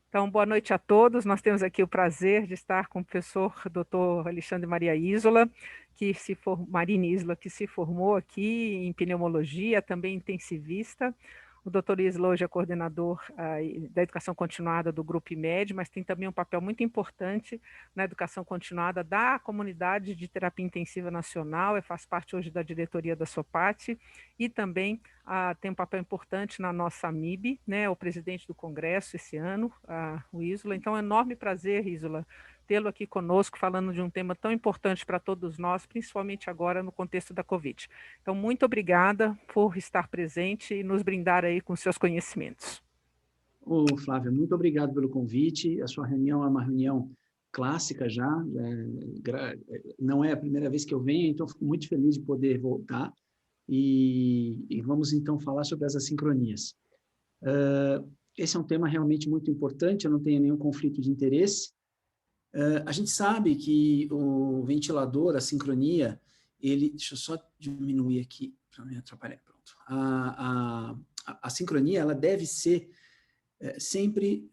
Então, boa noite a todos. Nós temos aqui o prazer de estar com o professor Dr. Alexandre Maria Isola, Marini Isola, que se formou aqui em pneumologia, também intensivista. O doutor Isla hoje é coordenador da educação continuada do Grupo IMED, mas tem também um papel muito importante na educação continuada da comunidade de terapia intensiva nacional, faz parte hoje da diretoria da SOPAT e também tem um papel importante na nossa MIB, né, o presidente do Congresso esse ano, o Isola. Então, é um enorme prazer, Isola, tê-lo aqui conosco, falando de um tema tão importante para todos nós, principalmente agora no contexto da Covid. Então, muito obrigada por estar presente e nos brindar aí com seus conhecimentos. Ô, Flávia, muito obrigado pelo convite. A sua reunião é uma reunião clássica já, não é a primeira vez que eu venho, então fico muito feliz de poder voltar e vamos então falar sobre as assincronias. Esse é um tema realmente muito importante, eu não tenho nenhum conflito de interesse. A gente sabe que o ventilador, a sincronia, deixa eu só diminuir aqui para não me atrapalhar, pronto. A sincronia, ela deve ser sempre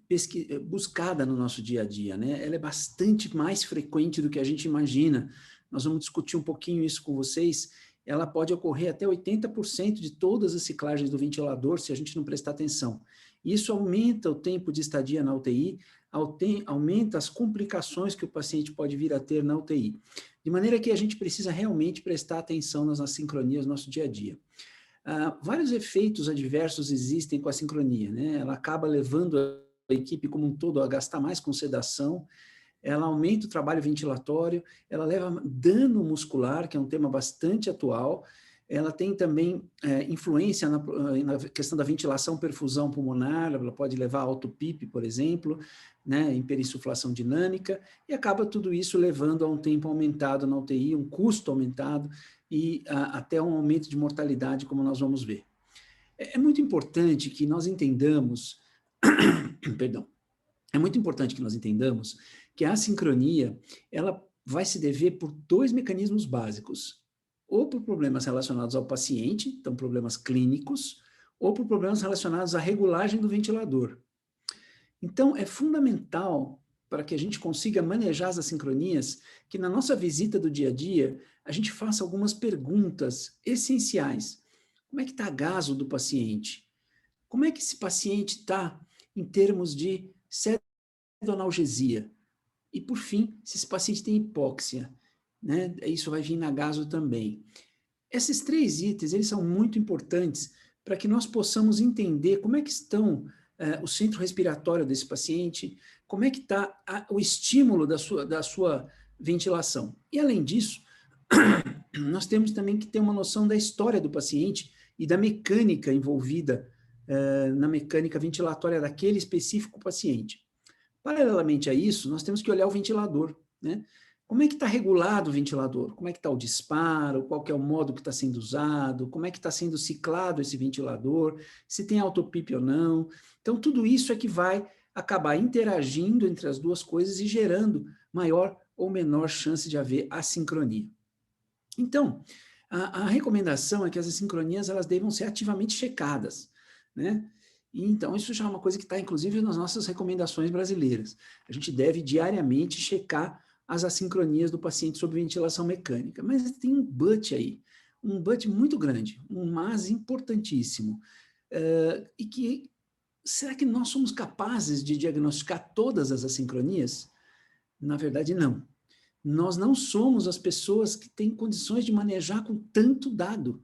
buscada no nosso dia a dia, né? Ela é bastante mais frequente do que a gente imagina. Nós vamos discutir um pouquinho isso com vocês. Ela pode ocorrer até 80% de todas as ciclagens do ventilador, se a gente não prestar atenção. Isso aumenta o tempo de estadia na UTI, aumenta as complicações que o paciente pode vir a ter na UTI. De maneira que a gente precisa realmente prestar atenção nas assincronias no nosso dia a dia. Vários efeitos adversos existem com a sincronia, né? Ela acaba levando a equipe como um todo a gastar mais com sedação, ela aumenta o trabalho ventilatório, ela leva dano muscular, que é um tema bastante atual, ela tem também influência na questão da ventilação, perfusão pulmonar, ela pode levar a autoPIP, por exemplo, né, hiperinsuflação dinâmica, e acaba tudo isso levando a um tempo aumentado na UTI, um custo aumentado, e até um aumento de mortalidade, como nós vamos ver. É muito importante que nós entendamos, perdão, é muito importante que nós entendamos que a assincronia, ela vai se dever por dois mecanismos básicos, ou por problemas relacionados ao paciente, então problemas clínicos, ou por problemas relacionados à regulagem do ventilador. Então, é fundamental para que a gente consiga manejar as assincronias, que na nossa visita do dia a dia, a gente faça algumas perguntas essenciais. Como é que está a gaso do paciente? Como é que esse paciente está em termos de analgesia? E, por fim, se esse paciente tem hipóxia, né? Isso vai vir na gaso também. Esses três itens, eles são muito importantes para que nós possamos entender como é que estão o centro respiratório desse paciente, como é que está o estímulo da sua ventilação. E, além disso, nós temos também que ter uma noção da história do paciente e da mecânica envolvida na mecânica ventilatória daquele específico paciente. Paralelamente a isso, nós temos que olhar o ventilador, né? Como é que está regulado o ventilador? Como é que está o disparo? Qual que é o modo que está sendo usado? Como é que está sendo ciclado esse ventilador? Se tem autoPIP ou não? Então, tudo isso é que vai acabar interagindo entre as duas coisas e gerando maior ou menor chance de haver assincronia. Então, a recomendação é que as assincronias elas devam ser ativamente checadas, né? E, então, isso já é uma coisa que está, inclusive, nas nossas recomendações brasileiras. A gente deve diariamente checar as assincronias do paciente sob ventilação mecânica. Mas tem um but aí, um but muito grande, um mas importantíssimo. E que, será que nós somos capazes de diagnosticar todas as assincronias? Na verdade, não. Nós não somos as pessoas que têm condições de manejar com tanto dado.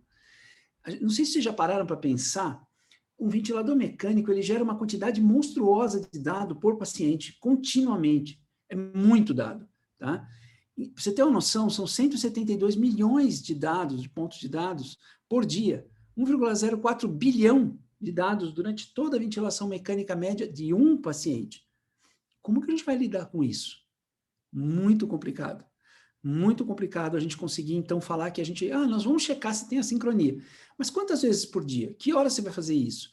Não sei se vocês já pararam para pensar, um ventilador mecânico ele gera uma quantidade monstruosa de dado por paciente, continuamente. É muito dado. Tá? Para você ter uma noção, são 172 milhões de dados, de pontos de dados, por dia. 1,04 bilhão de dados durante toda a ventilação mecânica média de um paciente. Como que a gente vai lidar com isso? Muito complicado. Muito complicado a gente conseguir, então, falar que a gente... nós vamos checar se tem a sincronia. Mas quantas vezes por dia? Que hora você vai fazer isso?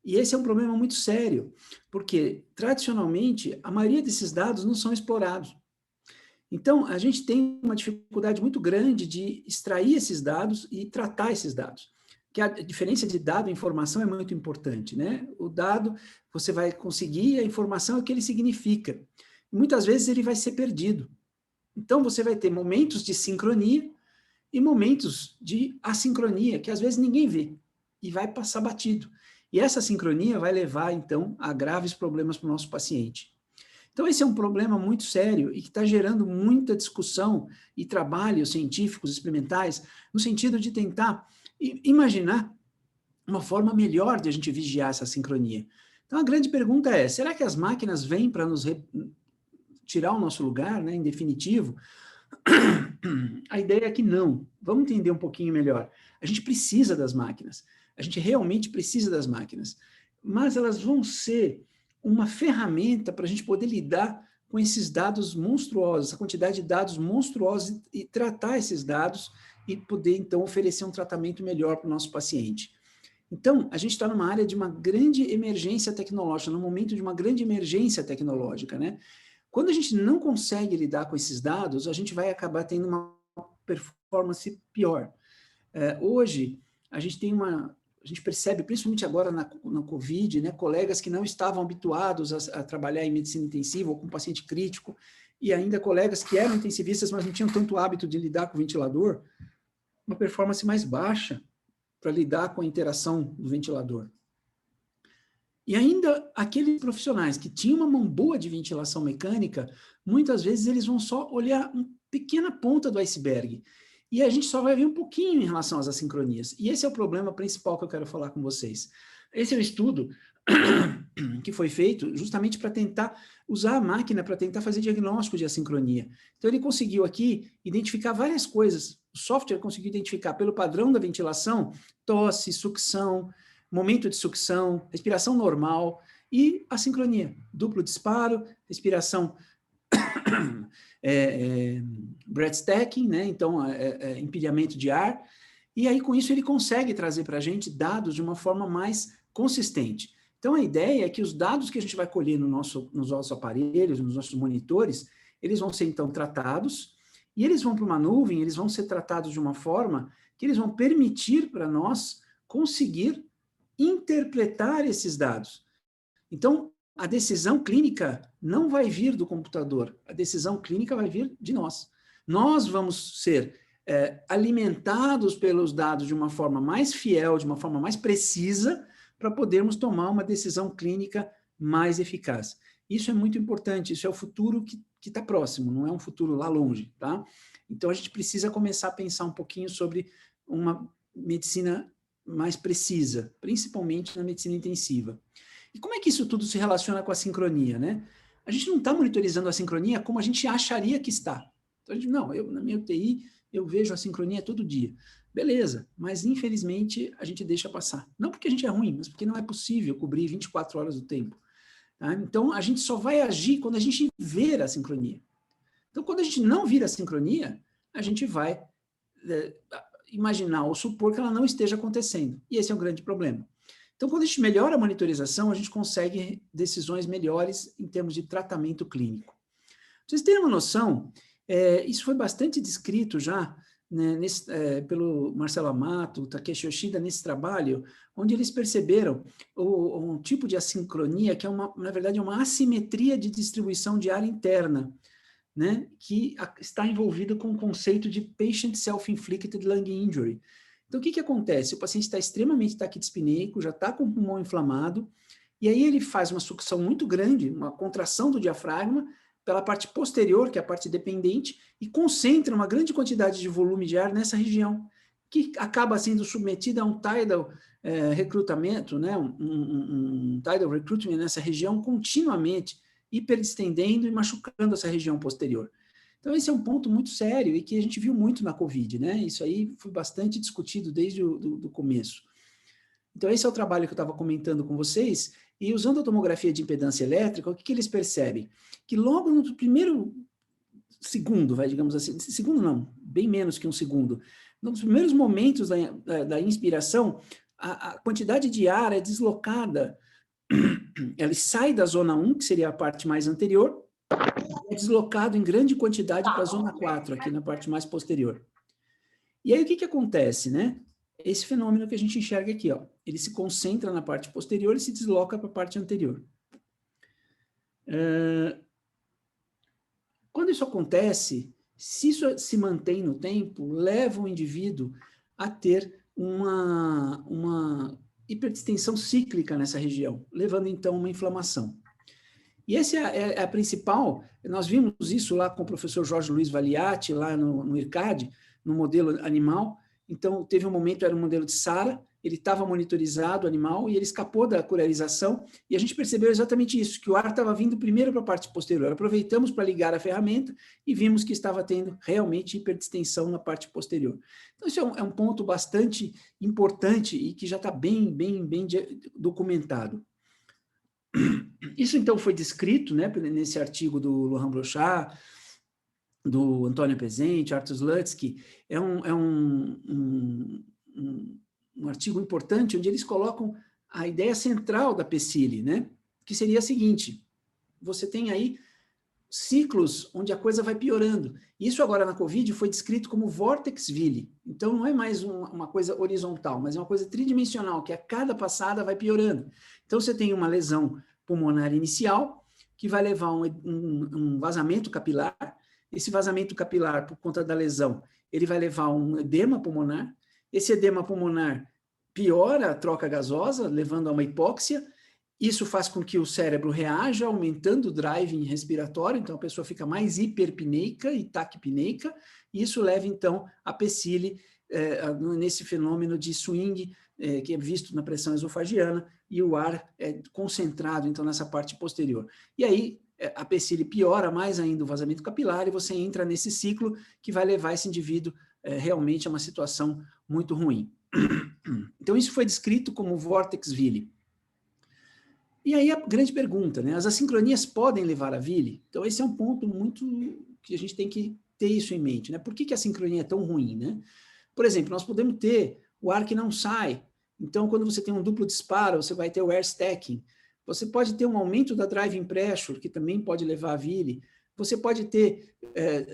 E esse é um problema muito sério, porque, tradicionalmente, a maioria desses dados não são explorados. Então, a gente tem uma dificuldade muito grande de extrair esses dados e tratar esses dados. que a diferença de dado e informação é muito importante, né? O dado, você vai conseguir, a informação é o que ele significa. Muitas vezes ele vai ser perdido. Então, você vai ter momentos de sincronia e momentos de assincronia, que às vezes ninguém vê, e vai passar batido. E essa sincronia vai levar, então, a graves problemas para o nosso paciente. Então, esse é um problema muito sério e que está gerando muita discussão e trabalhos científicos, experimentais, no sentido de tentar imaginar uma forma melhor de a gente vigiar essa sincronia. Então, a grande pergunta é, será que as máquinas vêm para nos tirar o nosso lugar, né, em definitivo? A ideia é que não. Vamos entender um pouquinho melhor. A gente precisa das máquinas. A gente realmente precisa das máquinas. Mas elas vão ser uma ferramenta para a gente poder lidar com esses dados monstruosos, essa quantidade de dados monstruosos e tratar esses dados e poder, então, oferecer um tratamento melhor para o nosso paciente. Então, a gente está numa área de uma grande emergência tecnológica, num momento de uma grande emergência tecnológica, né? Quando a gente não consegue lidar com esses dados, a gente vai acabar tendo uma performance pior. Hoje, a gente percebe, principalmente agora na Covid, né, colegas que não estavam habituados a trabalhar em medicina intensiva ou com paciente crítico, e ainda colegas que eram intensivistas, mas não tinham tanto hábito de lidar com o ventilador, uma performance mais baixa para lidar com a interação do ventilador. E ainda aqueles profissionais que tinham uma mão boa de ventilação mecânica, muitas vezes eles vão só olhar uma pequena ponta do iceberg. E a gente só vai ver um pouquinho em relação às assincronias. E esse é o problema principal que eu quero falar com vocês. Esse é um estudo que foi feito justamente para tentar usar a máquina para tentar fazer diagnóstico de assincronia. Então, ele conseguiu aqui identificar várias coisas. O software conseguiu identificar pelo padrão da ventilação, tosse, sucção, momento de sucção, respiração normal e assincronia. Duplo disparo, respiração breath stacking, né? Então, empilhamento de ar. E aí, com isso, ele consegue trazer para a gente dados de uma forma mais consistente. Então, a ideia é que os dados que a gente vai colher nos nossos aparelhos, nos nossos monitores, eles vão ser, então, tratados, e eles vão para uma nuvem, eles vão ser tratados de uma forma que eles vão permitir para nós conseguir interpretar esses dados. Então, a decisão clínica não vai vir do computador, a decisão clínica vai vir de nós. Nós vamos ser alimentados pelos dados de uma forma mais fiel, de uma forma mais precisa, para podermos tomar uma decisão clínica mais eficaz. Isso é muito importante, isso é o futuro que está próximo, não é um futuro lá longe, tá? Então, a gente precisa começar a pensar um pouquinho sobre uma medicina mais precisa, principalmente na medicina intensiva. E como é que isso tudo se relaciona com a sincronia, né? A gente não está monitorizando a sincronia como a gente acharia que está. Então, na minha UTI, eu vejo a sincronia todo dia. Beleza, mas infelizmente a gente deixa passar. Não porque a gente é ruim, mas porque não é possível cobrir 24 horas do tempo. Tá? Então, a gente só vai agir quando a gente ver a sincronia. Então, quando a gente não vir a sincronia, a gente vai imaginar ou supor que ela não esteja acontecendo. E esse é um grande problema. Então, quando a gente melhora a monitorização, a gente consegue decisões melhores em termos de tratamento clínico. Pra vocês terem uma noção, isso foi bastante descrito já, né, pelo Marcelo Amato, Takeshi Yoshida, nesse trabalho, onde eles perceberam um tipo de assincronia que na verdade, é uma assimetria de distribuição de ar interna, né, que está envolvida com o conceito de patient self-inflicted lung injury. Então, o que acontece? O paciente está extremamente taquidispneico, já está com o pulmão inflamado, e aí ele faz uma sucção muito grande, uma contração do diafragma, pela parte posterior, que é a parte dependente, e concentra uma grande quantidade de volume de ar nessa região, que acaba sendo submetida a um tidal recrutamento, né, um tidal recruitment nessa região continuamente, hiperdistendendo e machucando essa região posterior. Então, esse é um ponto muito sério e que a gente viu muito na Covid, né? Isso aí foi bastante discutido desde o começo. Então, esse é o trabalho que eu estava comentando com vocês, e usando a tomografia de impedância elétrica, o que eles percebem? Que logo no primeiro segundo, digamos assim, segundo não, bem menos que um segundo, nos primeiros momentos da inspiração, a quantidade de ar é deslocada, ela sai da zona 1, que seria a parte mais anterior, é deslocado em grande quantidade para a zona 4, aqui na parte mais posterior. E aí, o que acontece, né? esse fenômeno que a gente enxerga aqui, ó. Ele se concentra na parte posterior e se desloca para a parte anterior. Quando isso acontece, se isso se mantém no tempo, leva o indivíduo a ter uma hipertensão cíclica nessa região, levando então uma inflamação. E essa é a principal, nós vimos isso lá com o professor Jorge Luiz Valiati, lá no IRCAD, no modelo animal. Então, teve um momento, era um modelo de SARA, ele estava monitorizado, o animal, e ele escapou da curarização, e a gente percebeu exatamente isso, que o ar estava vindo primeiro para a parte posterior. Aproveitamos para ligar a ferramenta e vimos que estava tendo realmente hiperdistensão na parte posterior. Então, isso é um ponto bastante importante e que já está bem documentado. Isso, então, foi descrito, né, nesse artigo do Laurent Brochard, do Antônio Pezzenti, Arthur Slutsky. É um artigo importante, onde eles colocam a ideia central da PSILI, né, que seria a seguinte: você tem aí ciclos onde a coisa vai piorando. Isso agora na Covid foi descrito como Vortex-Vili. Então, não é mais uma coisa horizontal, mas é uma coisa tridimensional, que a cada passada vai piorando. Então, você tem uma lesão pulmonar inicial, que vai levar um vazamento capilar. Esse vazamento capilar, por conta da lesão, ele vai levar um edema pulmonar. Esse edema pulmonar piora a troca gasosa, levando a uma hipóxia. Isso faz com que o cérebro reaja, aumentando o driving respiratório, então a pessoa fica mais hiperpneica e taquipneica, e isso leva, então, a PSILI nesse fenômeno de swing, que é visto na pressão esofagiana, e o ar é concentrado, então, nessa parte posterior. E aí, a PSILI piora mais ainda o vazamento capilar, e você entra nesse ciclo que vai levar esse indivíduo realmente a uma situação muito ruim. Então, isso foi descrito como Vortex-Vili. E aí a grande pergunta, né? As assincronias podem levar a Vili? Então, esse é um ponto muito que a gente tem que ter isso em mente, né? Por que a sincronia é tão ruim, né? Por exemplo, nós podemos ter o ar que não sai. Então, quando você tem um duplo disparo, você vai ter o air stacking. Você pode ter um aumento da driving pressure, que também pode levar a Vili. Você pode ter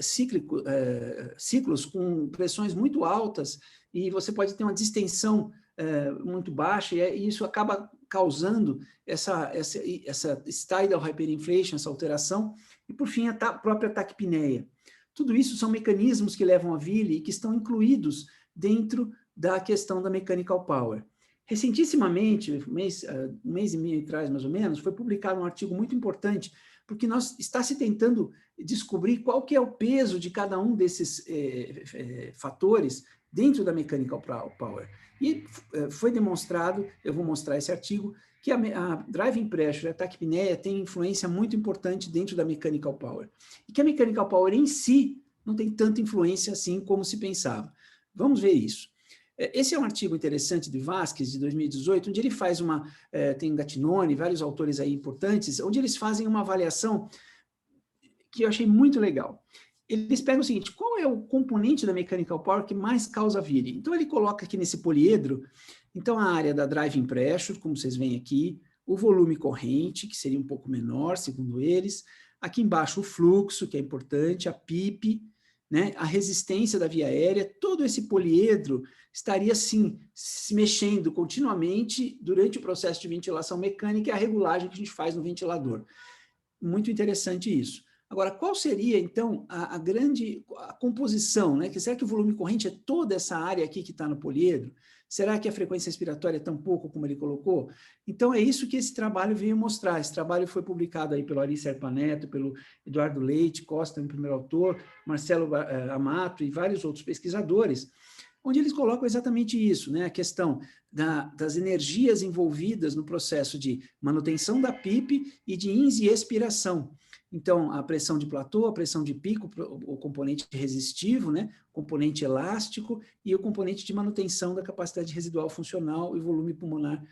ciclos com pressões muito altas e você pode ter uma distensão muito baixa, e isso acaba causando essa tidal hyperinflation, essa alteração, e por fim a própria taquipneia. Tudo isso são mecanismos que levam a Vili e que estão incluídos dentro da questão da mechanical power. Recentissimamente, um mês e meio atrás mais ou menos, foi publicado um artigo muito importante, porque está se tentando descobrir qual que é o peso de cada um desses fatores dentro da mechanical power. E foi demonstrado, eu vou mostrar esse artigo, que a driving pressure, a taquipneia, tem influência muito importante dentro da mechanical power. E que a mechanical power em si não tem tanta influência assim como se pensava. Vamos ver isso. Esse é um artigo interessante de Vasquez, de 2018, onde ele faz tem Gattinone, vários autores aí importantes, onde eles fazem uma avaliação que eu achei muito legal. Eles pegam o seguinte: qual é o componente da mechanical power que mais causa Vili? Então, ele coloca aqui nesse poliedro, então, a área da driving pressure, como vocês veem aqui, o volume corrente, que seria um pouco menor, segundo eles, aqui embaixo o fluxo, que é importante, a PIP, né, a resistência da via aérea, todo esse poliedro estaria, sim, se mexendo continuamente durante o processo de ventilação mecânica e a regulagem que a gente faz no ventilador. Muito interessante isso. Agora, qual seria, então, a composição, né? Será que o volume corrente é toda essa área aqui que está no poliedro? Será que a frequência respiratória é tão pouco como ele colocou? Então, é isso que esse trabalho veio mostrar. Esse trabalho foi publicado aí pelo Ari Serpaneto, pelo Eduardo Leite Costa, o primeiro autor, Marcelo Amato e vários outros pesquisadores, onde eles colocam exatamente isso, né? A questão das energias envolvidas no processo de manutenção da PIP e de ins e expiração. Então, a pressão de platô, a pressão de pico, o componente resistivo, né? O componente elástico e o componente de manutenção da capacidade residual funcional e volume pulmonar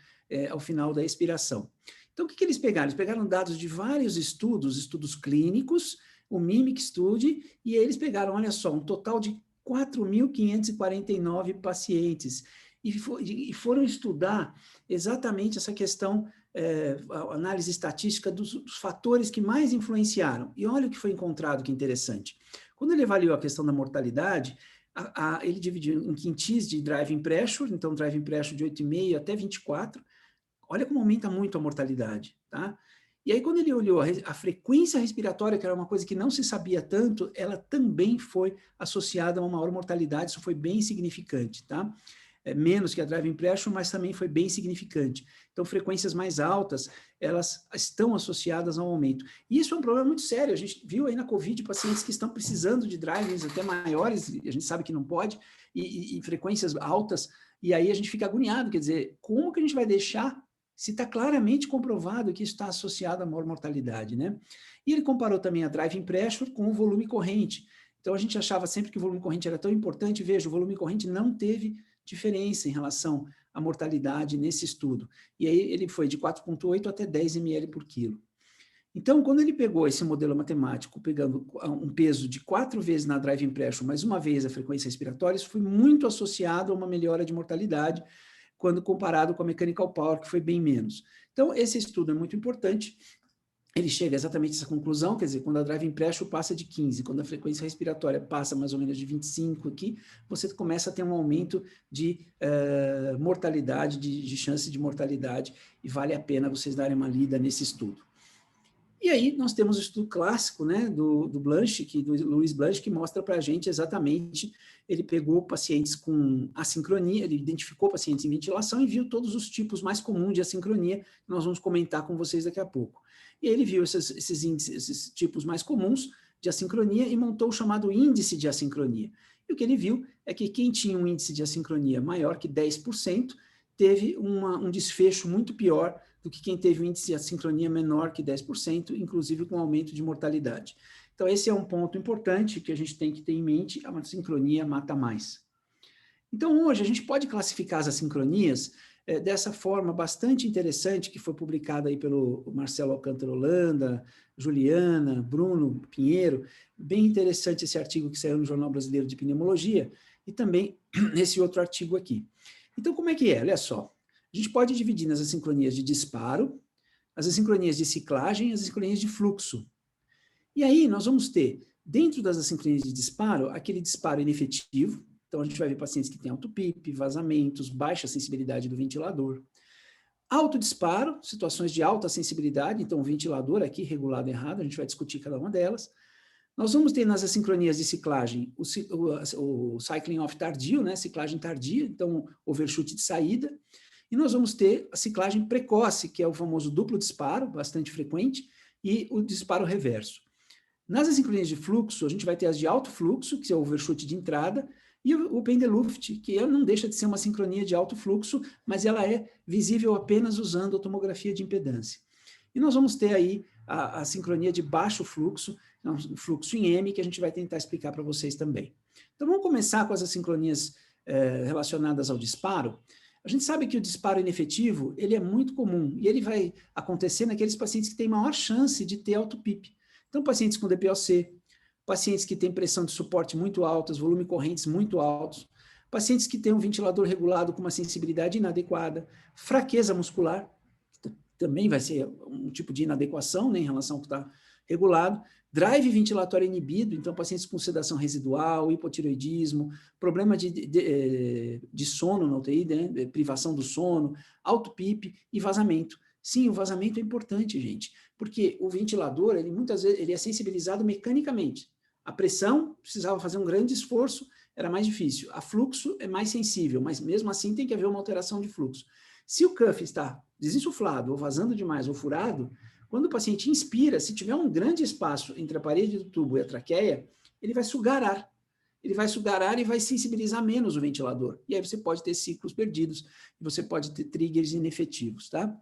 ao final da expiração. Então, o que eles pegaram? Eles pegaram dados de vários estudos clínicos, o MIMIC Study, e eles pegaram, olha só, um total de 4.549 pacientes, e foram estudar exatamente essa questão, a análise estatística dos fatores que mais influenciaram. E olha o que foi encontrado, que interessante. Quando ele avaliou a questão da mortalidade, ele dividiu em quintis de driving pressure, então driving pressure de 8,5 até 24. Olha como aumenta muito a mortalidade, tá? E aí, quando ele olhou a frequência respiratória, que era uma coisa que não se sabia tanto, ela também foi associada a uma maior mortalidade, isso foi bem significante, tá? Menos que a driving pressure, mas também foi bem significante. Então, frequências mais altas, elas estão associadas ao aumento. E isso é um problema muito sério, a gente viu aí na Covid pacientes que estão precisando de drivings até maiores, e a gente sabe que não pode, e frequências altas, e aí a gente fica agoniado, quer dizer, como que a gente vai deixar se está claramente comprovado que isso está associado a maior mortalidade, né? E ele comparou também a driving pressure com o volume corrente. Então, a gente achava sempre que o volume corrente era tão importante, veja, o volume corrente não teve diferença em relação à mortalidade nesse estudo. E aí ele foi de 4,8 até 10 ml por quilo. Então, quando ele pegou esse modelo matemático, pegando um peso de 4 vezes na driving pressure, mais uma vez a frequência respiratória, isso foi muito associado a uma melhora de mortalidade, quando comparado com a mechanical power, que foi bem menos. Então, esse estudo é muito importante, ele chega exatamente a essa conclusão, quer dizer, quando a driving pressure passa de 15, quando a frequência respiratória passa mais ou menos de 25 aqui, você começa a ter um aumento de mortalidade, de chance de mortalidade, e vale a pena vocês darem uma lida nesse estudo. E aí nós temos o estudo clássico, né, do Blanche, do Louis Blanche, que mostra para a gente exatamente, ele pegou pacientes com assincronia, ele identificou pacientes em ventilação e viu todos os tipos mais comuns de assincronia, que nós vamos comentar com vocês daqui a pouco. E ele viu esses índices, esses tipos mais comuns de assincronia e montou o chamado índice de assincronia. E o que ele viu é que quem tinha um índice de assincronia maior que 10% teve um desfecho muito pior do que quem teve um índice de assincronia menor que 10%, inclusive com aumento de mortalidade. Então, esse é um ponto importante que a gente tem que ter em mente, a assincronia mata mais. Então, hoje, a gente pode classificar as assincronias dessa forma bastante interessante, que foi publicada aí pelo Marcelo Alcântara Holanda, Juliana, Bruno Pinheiro, bem interessante esse artigo que saiu no Jornal Brasileiro de Pneumologia, e também esse outro artigo aqui. Então, como é que é? Olha só. A gente pode dividir nas assincronias de disparo, as assincronias de ciclagem e as assincronias de fluxo. E aí nós vamos ter, dentro das assincronias de disparo, aquele disparo inefetivo. Então, a gente vai ver pacientes que têm alto PIP, vazamentos, baixa sensibilidade do ventilador. Alto disparo, situações de alta sensibilidade, então o ventilador aqui regulado errado, a gente vai discutir cada uma delas. Nós vamos ter nas assincronias de ciclagem o cycling off tardio, né, ciclagem tardia, então overshoot de saída. E nós vamos ter a ciclagem precoce, que é o famoso duplo disparo, bastante frequente, e o disparo reverso. Nas assincronias de fluxo, a gente vai ter as de alto fluxo, que é o overshoot de entrada, e o Pendeluft, que não deixa de ser uma sincronia de alto fluxo, mas ela é visível apenas usando a tomografia de impedância. E nós vamos ter aí a sincronia de baixo fluxo, um fluxo em M, que a gente vai tentar explicar para vocês também. Então, vamos começar com as assincronias relacionadas ao disparo. A gente sabe que o disparo inefetivo, ele é muito comum, e ele vai acontecer naqueles pacientes que têm maior chance de ter alto PIP. Então, pacientes com DPOC, pacientes que têm pressão de suporte muito altas, volume correntes muito altos, pacientes que têm um ventilador regulado com uma sensibilidade inadequada, fraqueza muscular, que também vai ser um tipo de inadequação, né, em relação ao que está regulado, drive ventilatório inibido, então pacientes com sedação residual, hipotireoidismo, problema de sono na UTI, né, privação do sono, alto PIP e vazamento. Sim, o vazamento é importante, gente, porque o ventilador, ele muitas vezes ele é sensibilizado mecanicamente. A pressão precisava fazer um grande esforço, era mais difícil. A fluxo é mais sensível, mas mesmo assim tem que haver uma alteração de fluxo. Se o cuff está desinsuflado, ou vazando demais, ou furado, quando o paciente inspira, se tiver um grande espaço entre a parede do tubo e a traqueia, ele vai sugar ar. Ele vai sugar ar e vai sensibilizar menos o ventilador. E aí você pode ter ciclos perdidos, e você pode ter triggers inefetivos, tá?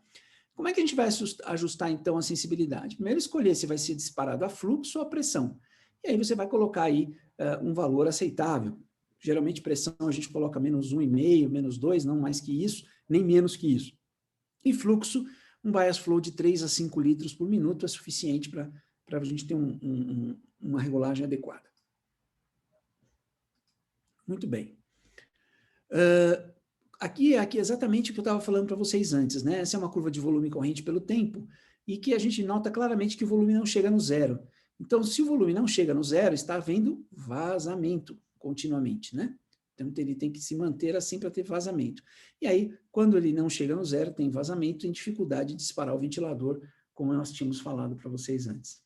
Como é que a gente vai ajustar, então, a sensibilidade? Primeiro, escolher se vai ser disparado a fluxo ou a pressão. E aí você vai colocar aí um valor aceitável. Geralmente, pressão a gente coloca menos 1,5, menos 2, não mais que isso, nem menos que isso. E fluxo, um bias flow de 3 a 5 litros por minuto é suficiente para a gente ter uma regulagem adequada. Muito bem. Aqui é exatamente o que eu estava falando para vocês antes, né? Essa é uma curva de volume corrente pelo tempo, e que a gente nota claramente que o volume não chega no zero. Então, se o volume não chega no zero, está havendo vazamento, continuamente, né? Então, ele tem que se manter assim para ter vazamento. E aí, quando ele não chega no zero, tem vazamento, tem dificuldade de disparar o ventilador, como nós tínhamos falado para vocês antes.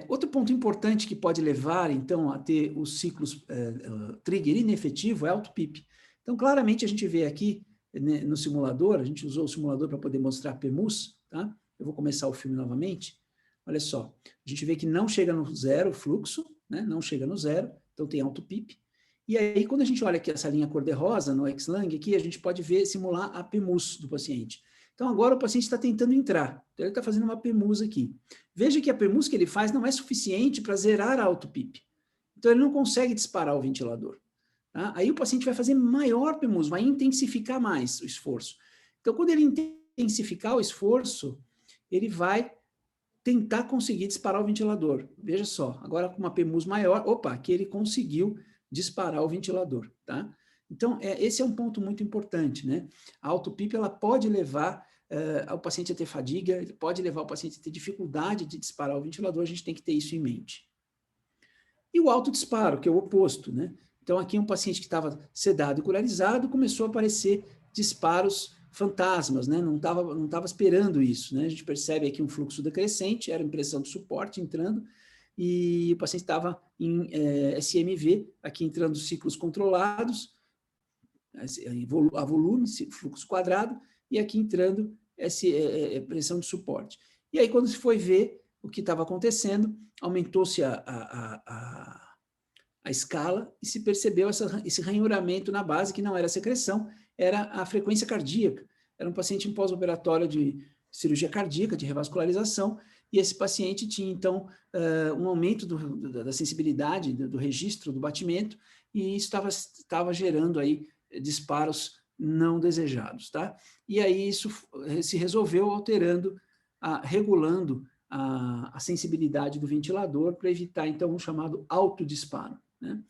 Outro ponto importante que pode levar, então, a ter os ciclos trigger inefetivo é auto-PIP. Então, claramente, a gente vê aqui, né, no simulador, a gente usou o simulador para poder mostrar PEMUS, tá? Eu vou começar o filme novamente. Olha só, a gente vê que não chega no zero o fluxo, né? Não chega no zero, então tem auto-PIP. E aí, quando a gente olha aqui essa linha cor-de-rosa no Xlang, aqui a gente pode ver, simular a PEMUS do paciente. Então, agora o paciente está tentando entrar. Então, ele está fazendo uma PEMUS aqui. Veja que a PEMUS que ele faz não é suficiente para zerar a auto-PIP. Então, ele não consegue disparar o ventilador. Tá? Aí o paciente vai fazer maior PEMUS, vai intensificar mais o esforço. Então, quando ele intensificar o esforço, ele vai tentar conseguir disparar o ventilador. Veja só, agora com uma PEMUS maior, opa, aqui ele conseguiu disparar o ventilador, tá? Então, esse é um ponto muito importante, né? A auto-PIP, ela pode levar o paciente a ter fadiga, pode levar o paciente a ter dificuldade de disparar o ventilador, a gente tem que ter isso em mente. E o autodisparo, que é o oposto, né? Então, aqui um paciente que estava sedado e curarizado, começou a aparecer disparos fantasmas, né? Não tava esperando isso, né? A gente percebe aqui um fluxo decrescente, era impressão de suporte entrando, e o paciente estava em SMV, aqui entrando ciclos controlados, a volume, fluxo quadrado, e aqui entrando pressão de suporte. E aí, quando se foi ver o que estava acontecendo, aumentou-se a escala e se percebeu esse ranhuramento na base, que não era secreção, era a frequência cardíaca. Era um paciente em pós-operatório de cirurgia cardíaca, de revascularização, e esse paciente tinha, então, um aumento da sensibilidade, do registro do batimento, e isso estava gerando aí disparos não desejados, tá? E aí isso se resolveu alterando, regulando a sensibilidade do ventilador para evitar, então, um chamado autodisparo, né?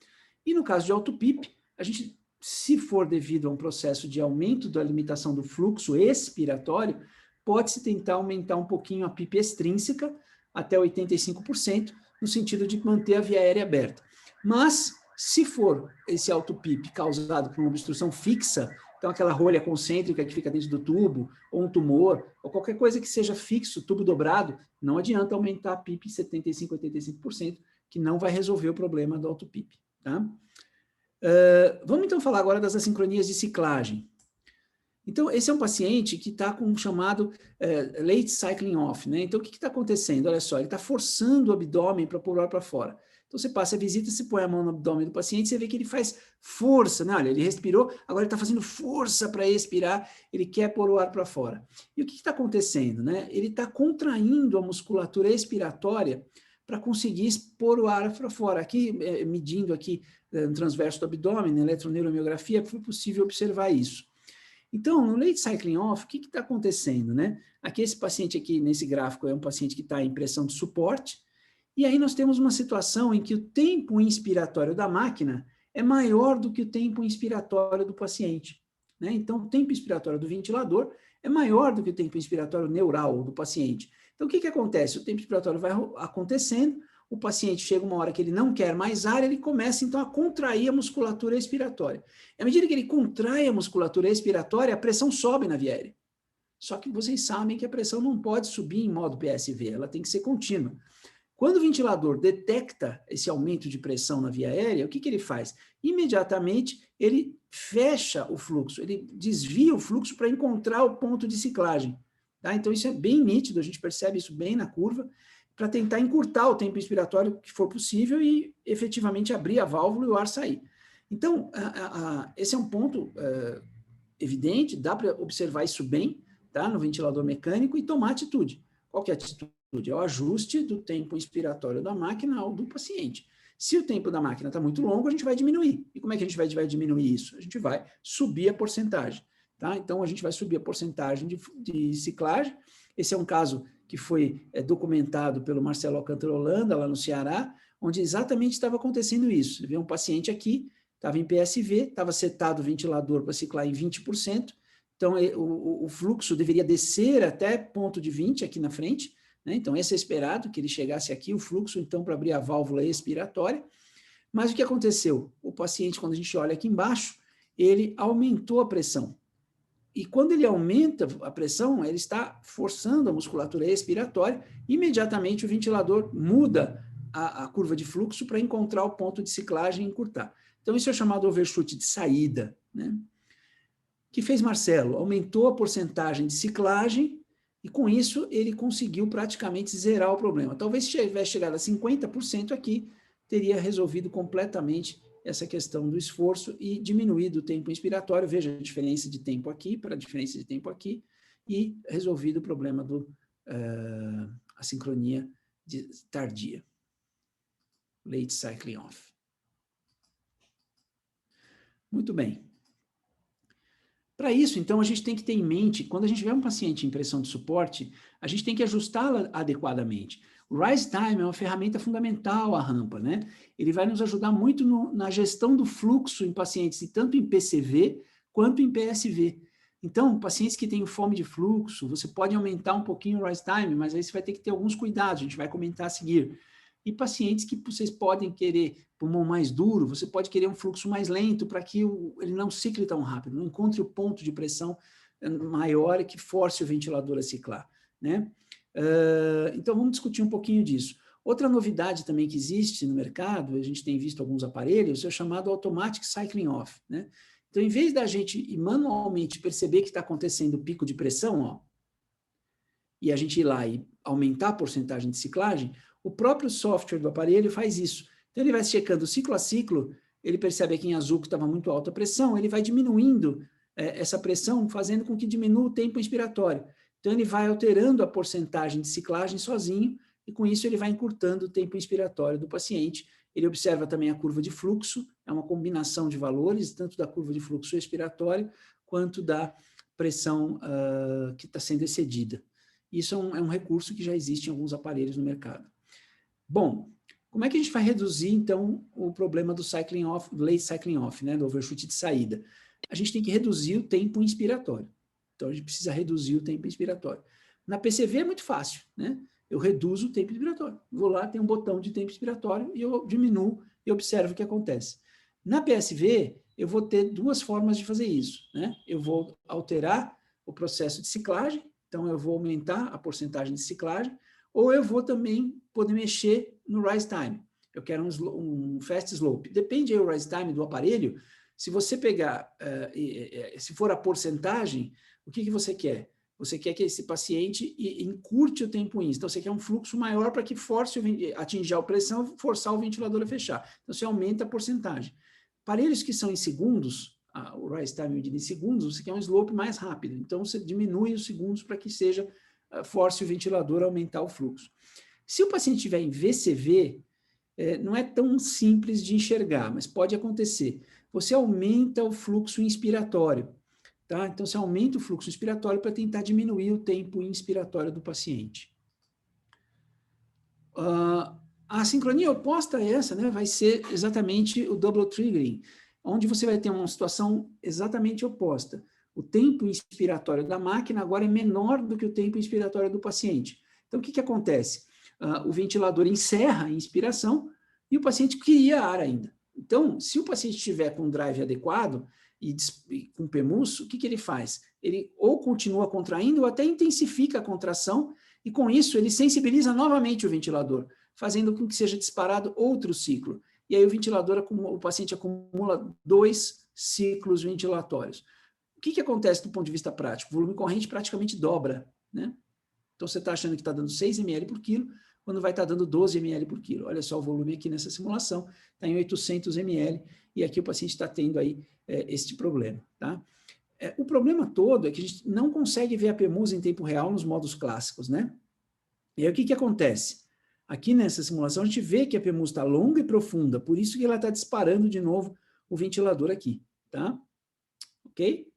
E no caso de auto-PIP, a gente, se for devido a um processo de aumento da limitação do fluxo expiratório, pode-se tentar aumentar um pouquinho a PIP extrínseca até 85%, no sentido de manter a via aérea aberta. Mas, se for esse auto-PIP causado por uma obstrução fixa, então aquela rolha concêntrica que fica dentro do tubo, ou um tumor, ou qualquer coisa que seja fixo, tubo dobrado, não adianta aumentar a PIP 75%, 85%, que não vai resolver o problema do auto-PIP, tá? Vamos então falar agora das assincronias de ciclagem. Então, esse é um paciente que está com um chamado late cycling off, né? Então, o que está acontecendo? Olha só, ele está forçando o abdômen para pôr o ar para fora. Então, você passa a visita, você põe a mão no abdômen do paciente, você vê que ele faz força, né? Olha, ele respirou, agora ele está fazendo força para expirar, ele quer pôr o ar para fora. E o que está acontecendo, né? Ele está contraindo a musculatura expiratória para conseguir pôr o ar para fora. Aqui, medindo aqui no transverso do abdômen, na eletroneuromiografia, foi possível observar isso. Então, no late cycling off, o que está acontecendo, né? Aqui, esse paciente aqui, nesse gráfico, é um paciente que está em pressão de suporte, e aí nós temos uma situação em que o tempo inspiratório da máquina é maior do que o tempo inspiratório do paciente, né? Então, o tempo inspiratório do ventilador é maior do que o tempo inspiratório neural do paciente. Então, o que acontece? O tempo inspiratório vai acontecendo, o paciente chega uma hora que ele não quer mais ar, ele começa, então, a contrair a musculatura expiratória. À medida que ele contrai a musculatura expiratória, a pressão sobe na via aérea. Só que vocês sabem que a pressão não pode subir em modo PSV, ela tem que ser contínua. Quando o ventilador detecta esse aumento de pressão na via aérea, o que ele faz? Imediatamente, ele fecha o fluxo, ele desvia o fluxo para encontrar o ponto de ciclagem. Tá? Então, isso é bem nítido, a gente percebe isso bem na curva, para tentar encurtar o tempo inspiratório que for possível e efetivamente abrir a válvula e o ar sair. Então, esse é um ponto evidente, dá para observar isso bem, tá, no ventilador mecânico e tomar atitude. Qual que é a atitude? É o ajuste do tempo inspiratório da máquina ao do paciente. Se o tempo da máquina está muito longo, a gente vai diminuir. E como é que a gente vai diminuir isso? A gente vai subir a porcentagem. Tá? Então, a gente vai subir a porcentagem de ciclagem. Esse é um caso que foi documentado pelo Marcelo Alcântara Holanda, lá no Ceará, onde exatamente estava acontecendo isso. Você vê um paciente aqui, estava em PSV, estava setado o ventilador para ciclar em 20%, então o fluxo deveria descer até ponto de 20 aqui na frente, né? Então esse é esperado, que ele chegasse aqui, o fluxo, então, para abrir a válvula expiratória, Mas o que aconteceu? O paciente, quando a gente olha aqui embaixo, ele aumentou a pressão. E quando ele aumenta a pressão, ele está forçando a musculatura expiratória, imediatamente o ventilador muda a curva de fluxo para encontrar o ponto de ciclagem e encurtar. Então, isso é chamado overshoot de saída, né? O que fez Marcelo? Aumentou a porcentagem de ciclagem e, com isso, ele conseguiu praticamente zerar o problema. Talvez se tivesse chegado a 50% aqui, teria resolvido completamente essa questão do esforço e diminuído o tempo inspiratório, veja a diferença de tempo aqui para a diferença de tempo aqui, e resolvido o problema do assincronia tardia. Late cycling off. Muito bem. Para isso, então, a gente tem que ter em mente, quando a gente tiver um paciente em pressão de suporte, a gente tem que ajustá-la adequadamente. O Rise Time é uma ferramenta fundamental, a rampa, né? Ele vai nos ajudar muito na gestão do fluxo em pacientes, tanto em PCV quanto em PSV. Então, pacientes que têm fome de fluxo, você pode aumentar um pouquinho o Rise Time, mas aí você vai ter que ter alguns cuidados, a gente vai comentar a seguir. E pacientes que vocês podem querer pulmão mais duro, você pode querer um fluxo mais lento para que ele não cicle tão rápido, não encontre o ponto de pressão maior que force o ventilador a ciclar, né? Então, vamos discutir um pouquinho disso. Outra novidade também que existe no mercado, a gente tem visto alguns aparelhos, é o chamado Automatic Cycling Off, né? Então, em vez da gente manualmente perceber que está acontecendo o pico de pressão, ó, e a gente ir lá e aumentar a porcentagem de ciclagem, o próprio software do aparelho faz isso. Então, ele vai checando ciclo a ciclo, ele percebe aqui em azul que estava muito alta a pressão, ele vai diminuindo essa pressão, fazendo com que diminua o tempo inspiratório. Então, ele vai alterando a porcentagem de ciclagem sozinho, e com isso ele vai encurtando o tempo inspiratório do paciente. Ele observa também a curva de fluxo, é uma combinação de valores, tanto da curva de fluxo expiratório, quanto da pressão que está sendo excedida. Isso é um recurso que já existe em alguns aparelhos no mercado. Bom, como é que a gente vai reduzir, então, o problema do cycling off, do late cycling off, né, do overshoot de saída? A gente tem que reduzir o tempo inspiratório. Então, a gente precisa reduzir o tempo inspiratório. Na PCV é muito fácil, né? Eu reduzo o tempo inspiratório. Vou lá, tem um botão de tempo inspiratório e eu diminuo e observo o que acontece. Na PSV, eu vou ter duas formas de fazer isso, né? Eu vou alterar o processo de ciclagem, então eu vou aumentar a porcentagem de ciclagem, ou eu vou também poder mexer no rise time. Eu quero um fast slope. Depende aí o rise time do aparelho. Se você pegar, se for a porcentagem, o que você quer? Você quer que esse paciente encurte o tempo INS. Então, você quer um fluxo maior para que force atingir a pressão e forçar o ventilador a fechar. Então, você aumenta a porcentagem. Aparelhos que são em segundos, o rise time medido em segundos, você quer um slope mais rápido. Então, você diminui os segundos para que seja force o ventilador a aumentar o fluxo. Se o paciente estiver em VCV, não é tão simples de enxergar, mas pode acontecer. Você aumenta o fluxo inspiratório, tá? Então, você aumenta o fluxo inspiratório para tentar diminuir o tempo inspiratório do paciente. A sincronia oposta a essa, né, vai ser exatamente o double triggering, onde você vai ter uma situação exatamente oposta. O tempo inspiratório da máquina agora é menor do que o tempo inspiratório do paciente. Então, o que acontece? O ventilador encerra a inspiração e o paciente cria ar ainda. Então, se o paciente estiver com um drive adequado e com PEMUS, o que ele faz? Ele ou continua contraindo ou até intensifica a contração e, com isso, ele sensibiliza novamente o ventilador, fazendo com que seja disparado outro ciclo. E aí o paciente acumula 2 ciclos ventilatórios. O que acontece do ponto de vista prático? O volume corrente praticamente dobra, né? Então, você está achando que está dando 6 ml por quilo, quando vai estar dando 12 ml por quilo. Olha só o volume aqui nessa simulação, está em 800 ml, e aqui o paciente está tendo aí este problema, tá? O problema todo é que a gente não consegue ver a PEMUS em tempo real nos modos clássicos, né? E aí o que acontece? Aqui nessa simulação a gente vê que a PEMUS está longa e profunda, por isso que ela está disparando de novo o ventilador aqui, tá? Ok?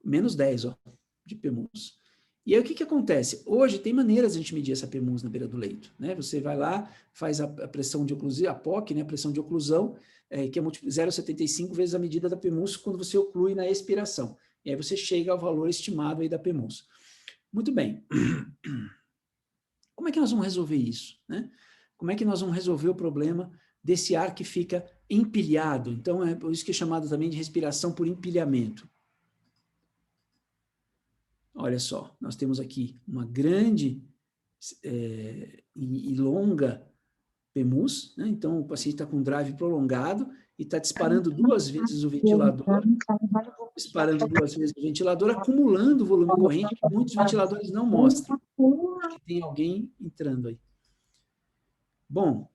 Menos 10, ó, de PEMUS. E aí o que acontece? Hoje tem maneiras de a gente medir essa PEMUS na beira do leito, né? Você vai lá, faz a pressão de oclusão, a POC, né? A pressão de oclusão, que é 0,75 vezes a medida da PEMUS quando você oclui na expiração. E aí você chega ao valor estimado aí da PEMUS. Muito bem. Como é que nós vamos resolver isso, né? Como é que nós vamos resolver o problema desse ar que fica empilhado. Então, é por isso que é chamado também de respiração por empilhamento. Olha só, nós temos aqui uma grande e longa PEMUS, né? Então o paciente está com um drive prolongado e está disparando 2 vezes o ventilador, acumulando o volume corrente, que muitos ventiladores não mostram. Acho que tem alguém entrando aí. Bom,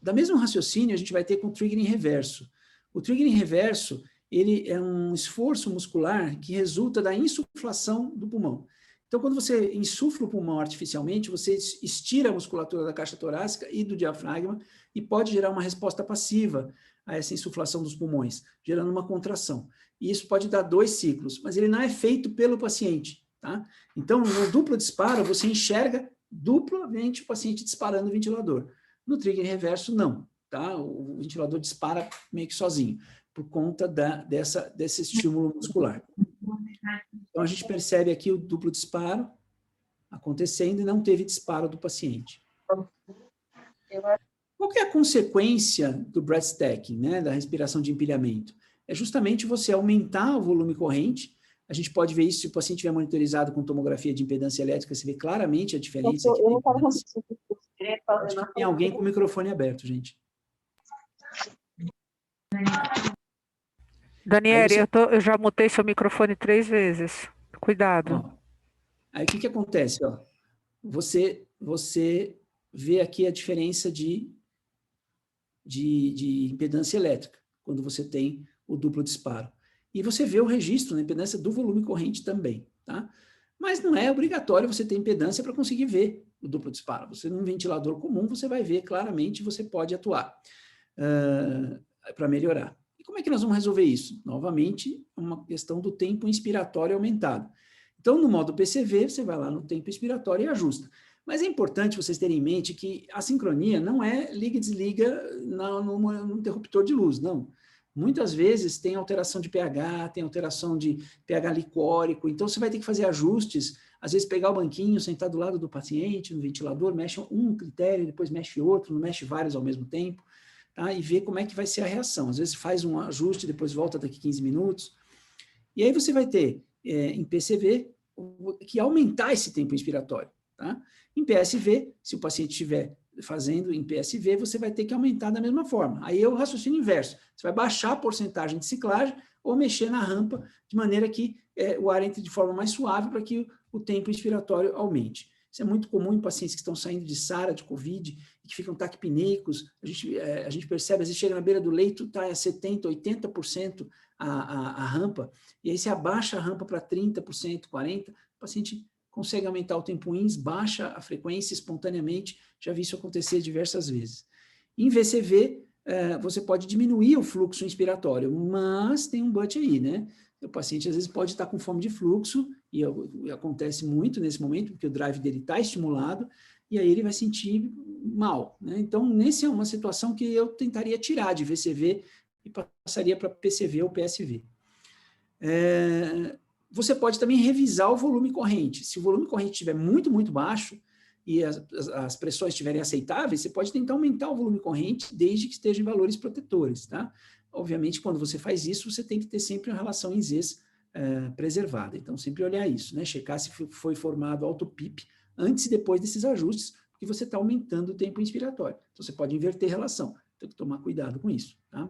da mesmo raciocínio, a gente vai ter com o triggering reverso. O triggering reverso, ele é um esforço muscular que resulta da insuflação do pulmão. Então, quando você insufla o pulmão artificialmente, você estira a musculatura da caixa torácica e do diafragma e pode gerar uma resposta passiva a essa insuflação dos pulmões, gerando uma contração. E isso pode dar 2 ciclos, mas ele não é feito pelo paciente, tá? Então, no duplo disparo, você enxerga duplamente o paciente disparando o ventilador. No trigger reverso, não, tá? O ventilador dispara meio que sozinho, por conta desse estímulo muscular. Então, a gente percebe aqui o duplo disparo acontecendo e não teve disparo do paciente. Qual que é a consequência do breath-stacking, né, da respiração de empilhamento? É justamente você aumentar o volume corrente. A gente pode ver isso se o paciente estiver monitorizado com tomografia de impedância elétrica, você vê claramente a diferença. Eu não estava conseguindo. Acho que tem alguém com o microfone aberto, gente. Daniele, eu já mutei seu microfone 3 vezes. Cuidado. Ó, aí o que acontece? Ó? Você vê aqui a diferença de impedância elétrica, quando você tem o duplo disparo. E você vê o registro na impedância do volume corrente também, tá? Mas não é obrigatório você ter impedância para conseguir ver o duplo disparo. Você, num ventilador comum, você vai ver claramente, você pode atuar para melhorar. E como é que nós vamos resolver isso? Novamente, uma questão do tempo inspiratório aumentado. Então, no modo PCV, você vai lá no tempo inspiratório e ajusta. Mas é importante vocês terem em mente que a sincronia não é liga e desliga no interruptor de luz, não. Muitas vezes tem alteração de pH, tem alteração de pH licórico, então você vai ter que fazer ajustes, às vezes pegar o banquinho, sentar do lado do paciente, no ventilador, mexe um critério, depois mexe outro, não mexe vários ao mesmo tempo, tá? E ver como é que vai ser a reação. Às vezes faz um ajuste, depois volta daqui 15 minutos. E aí você vai ter, em PCV, que aumentar esse tempo inspiratório, tá? Em PSV, se o paciente estiver fazendo em PSV, você vai ter que aumentar da mesma forma. Aí é o raciocínio inverso. Você vai baixar a porcentagem de ciclagem ou mexer na rampa de maneira que o ar entre de forma mais suave para que o tempo inspiratório aumente. Isso é muito comum em pacientes que estão saindo de SARA, de COVID, e que ficam taquipneicos. A gente percebe, às vezes chega na beira do leito, está a 70%, 80% a rampa, e aí você abaixa a rampa para 30%, 40%, o paciente consegue aumentar o tempo INS, baixa a frequência espontaneamente, já vi isso acontecer diversas vezes. Em VCV, você pode diminuir o fluxo inspiratório, mas tem um but aí, né? O paciente às vezes pode estar com fome de fluxo, e acontece muito nesse momento, porque o drive dele está estimulado, e aí ele vai sentir mal, né? Então, nessa é uma situação que eu tentaria tirar de VCV e passaria para PCV ou PSV. Você pode também revisar o volume corrente. Se o volume corrente estiver muito, muito baixo e as pressões estiverem aceitáveis, você pode tentar aumentar o volume corrente desde que esteja em valores protetores, tá? Obviamente, quando você faz isso, você tem que ter sempre uma relação INZES preservada. Então, sempre olhar isso, né? Checar se foi formado auto-PIP antes e depois desses ajustes, porque você está aumentando o tempo inspiratório. Então, você pode inverter relação. Tem que tomar cuidado com isso, tá?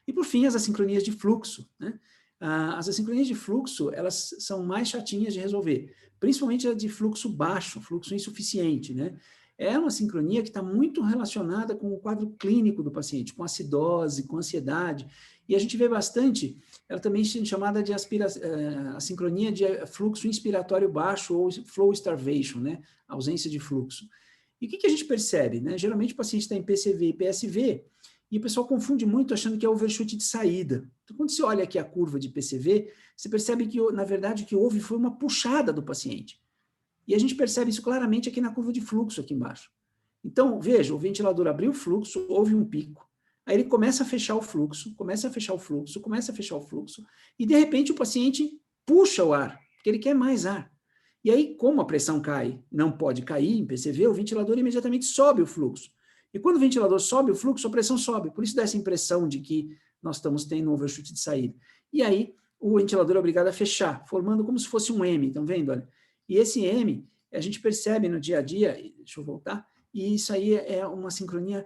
E, por fim, as assincronias de fluxo, né? As assincronias de fluxo, elas são mais chatinhas de resolver, principalmente a de fluxo baixo, fluxo insuficiente, né? É uma sincronia que está muito relacionada com o quadro clínico do paciente, com acidose, com ansiedade, e a gente vê bastante, ela também é chamada de assincronia de fluxo inspiratório baixo ou flow starvation, né? Ausência de fluxo. E o que a gente percebe, né? Geralmente o paciente está em PCV e PSV, e o pessoal confunde muito achando que é overshoot de saída. Então, quando você olha aqui a curva de PCV, você percebe que, na verdade, o que houve foi uma puxada do paciente. E a gente percebe isso claramente aqui na curva de fluxo, aqui embaixo. Então, veja, o ventilador abriu o fluxo, houve um pico, aí ele começa a fechar o fluxo, começa a fechar o fluxo, começa a fechar o fluxo, e, de repente, o paciente puxa o ar, porque ele quer mais ar. E aí, como a pressão cai, não pode cair em PCV, o ventilador imediatamente sobe o fluxo. E quando o ventilador sobe o fluxo, a pressão sobe. Por isso dá essa impressão de que nós estamos tendo um overshoot de saída. E aí, o ventilador é obrigado a fechar, formando como se fosse um M, estão vendo? Olha. E esse M, a gente percebe no dia a dia, deixa eu voltar, e isso aí é uma sincronia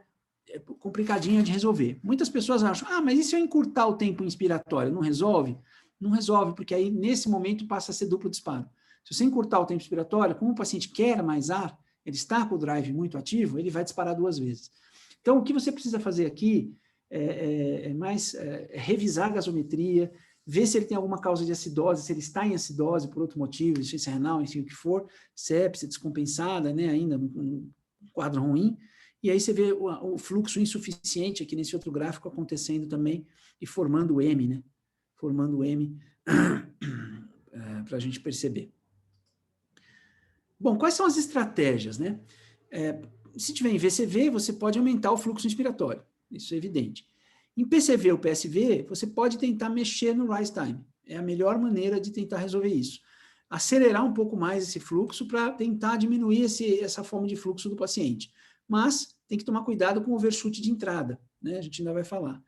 complicadinha de resolver. Muitas pessoas acham, mas e se eu encurtar o tempo inspiratório? Não resolve? Não resolve, porque aí, nesse momento, passa a ser duplo disparo. Se você encurtar o tempo inspiratório, como o paciente quer mais ar, ele está com o drive muito ativo, ele vai disparar 2 vezes. Então, o que você precisa fazer aqui é revisar a gasometria, ver se ele tem alguma causa de acidose, se ele está em acidose por outro motivo, insuficiência renal, enfim, o que for, sepsia descompensada, né, ainda um quadro ruim, e aí você vê o fluxo insuficiente aqui nesse outro gráfico acontecendo também e formando o M, né? Formando o M para a gente perceber. Bom, quais são as estratégias, né? Se tiver em VCV, você pode aumentar o fluxo inspiratório, isso é evidente. Em PCV ou PSV, você pode tentar mexer no rise time, é a melhor maneira de tentar resolver isso. Acelerar um pouco mais esse fluxo para tentar diminuir essa forma de fluxo do paciente. Mas tem que tomar cuidado com o overshoot de entrada, né? A gente ainda vai falar.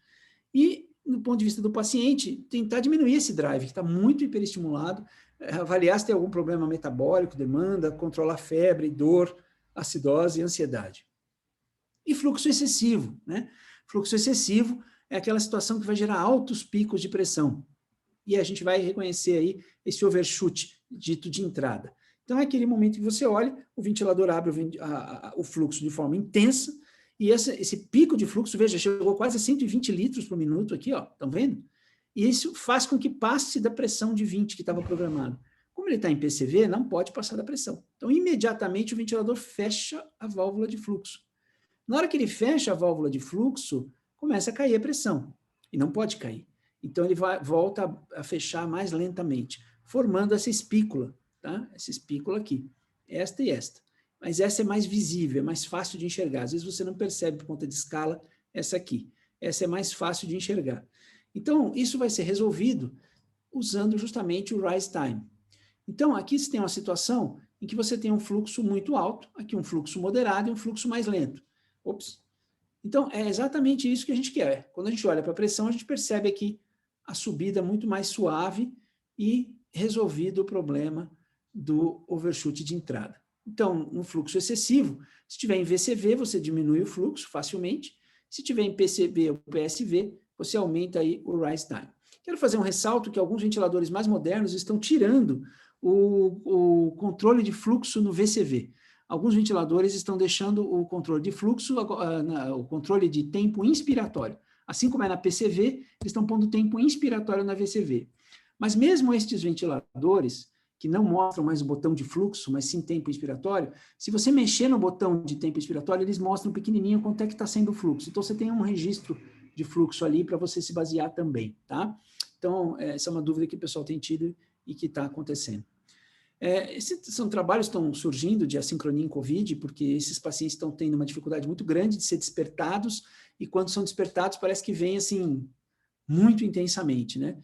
E, do ponto de vista do paciente, tentar diminuir esse drive, que está muito hiperestimulado, avaliar se tem algum problema metabólico, demanda, controlar febre, dor, acidose e ansiedade. E fluxo excessivo, né? Fluxo excessivo é aquela situação que vai gerar altos picos de pressão. E a gente vai reconhecer aí esse overshoot dito de entrada. Então, é aquele momento que você olha, o ventilador abre o fluxo de forma intensa, e esse pico de fluxo, veja, chegou quase a 120 litros por minuto aqui, ó, estão vendo? E isso faz com que passe da pressão de 20 que estava programado. Como ele está em PCV, não pode passar da pressão. Então, imediatamente, o ventilador fecha a válvula de fluxo. Na hora que ele fecha a válvula de fluxo, começa a cair a pressão, e não pode cair. Então, ele volta a fechar mais lentamente, formando essa espícula, tá? Essa espícula aqui, esta e esta. Mas essa é mais visível, é mais fácil de enxergar. Às vezes você não percebe por conta de escala essa aqui. Essa é mais fácil de enxergar. Então, isso vai ser resolvido usando justamente o rise time. Então, aqui você tem uma situação em que você tem um fluxo muito alto, aqui um fluxo moderado e um fluxo mais lento. Ops. Então, é exatamente isso que a gente quer. Quando a gente olha para a pressão, a gente percebe aqui a subida muito mais suave e resolvido o problema do overshoot de entrada. Então, no fluxo excessivo, se tiver em VCV, você diminui o fluxo facilmente. Se tiver em PCV ou PSV, você aumenta aí o rise time. Quero fazer um ressalto que alguns ventiladores mais modernos estão tirando o controle de fluxo no VCV. Alguns ventiladores estão deixando o controle de fluxo, o controle de tempo inspiratório. Assim como é na PCV, eles estão pondo tempo inspiratório na VCV. Mas mesmo estes ventiladores, que não mostram mais o botão de fluxo, mas sim tempo inspiratório, se você mexer no botão de tempo inspiratório, eles mostram pequenininho quanto é que está sendo o fluxo. Então, você tem um registro de fluxo ali para você se basear também, tá? Então, essa é uma dúvida que o pessoal tem tido e que está acontecendo. Esses são trabalhos que estão surgindo de assincronia em COVID, porque esses pacientes estão tendo uma dificuldade muito grande de ser despertados, e quando são despertados, parece que vem assim, muito intensamente, né?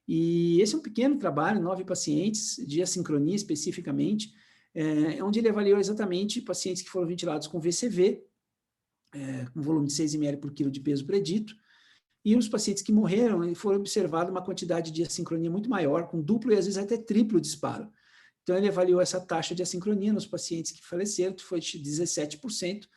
E esse é um pequeno trabalho, 9 pacientes, de assincronia especificamente, onde ele avaliou exatamente pacientes que foram ventilados com VCV, com volume de 6 ml por quilo de peso predito, e os pacientes que morreram, foram observados uma quantidade de assincronia muito maior, com duplo e às vezes até triplo disparo. Então, ele avaliou essa taxa de assincronia nos pacientes que faleceram, que foi de 17%,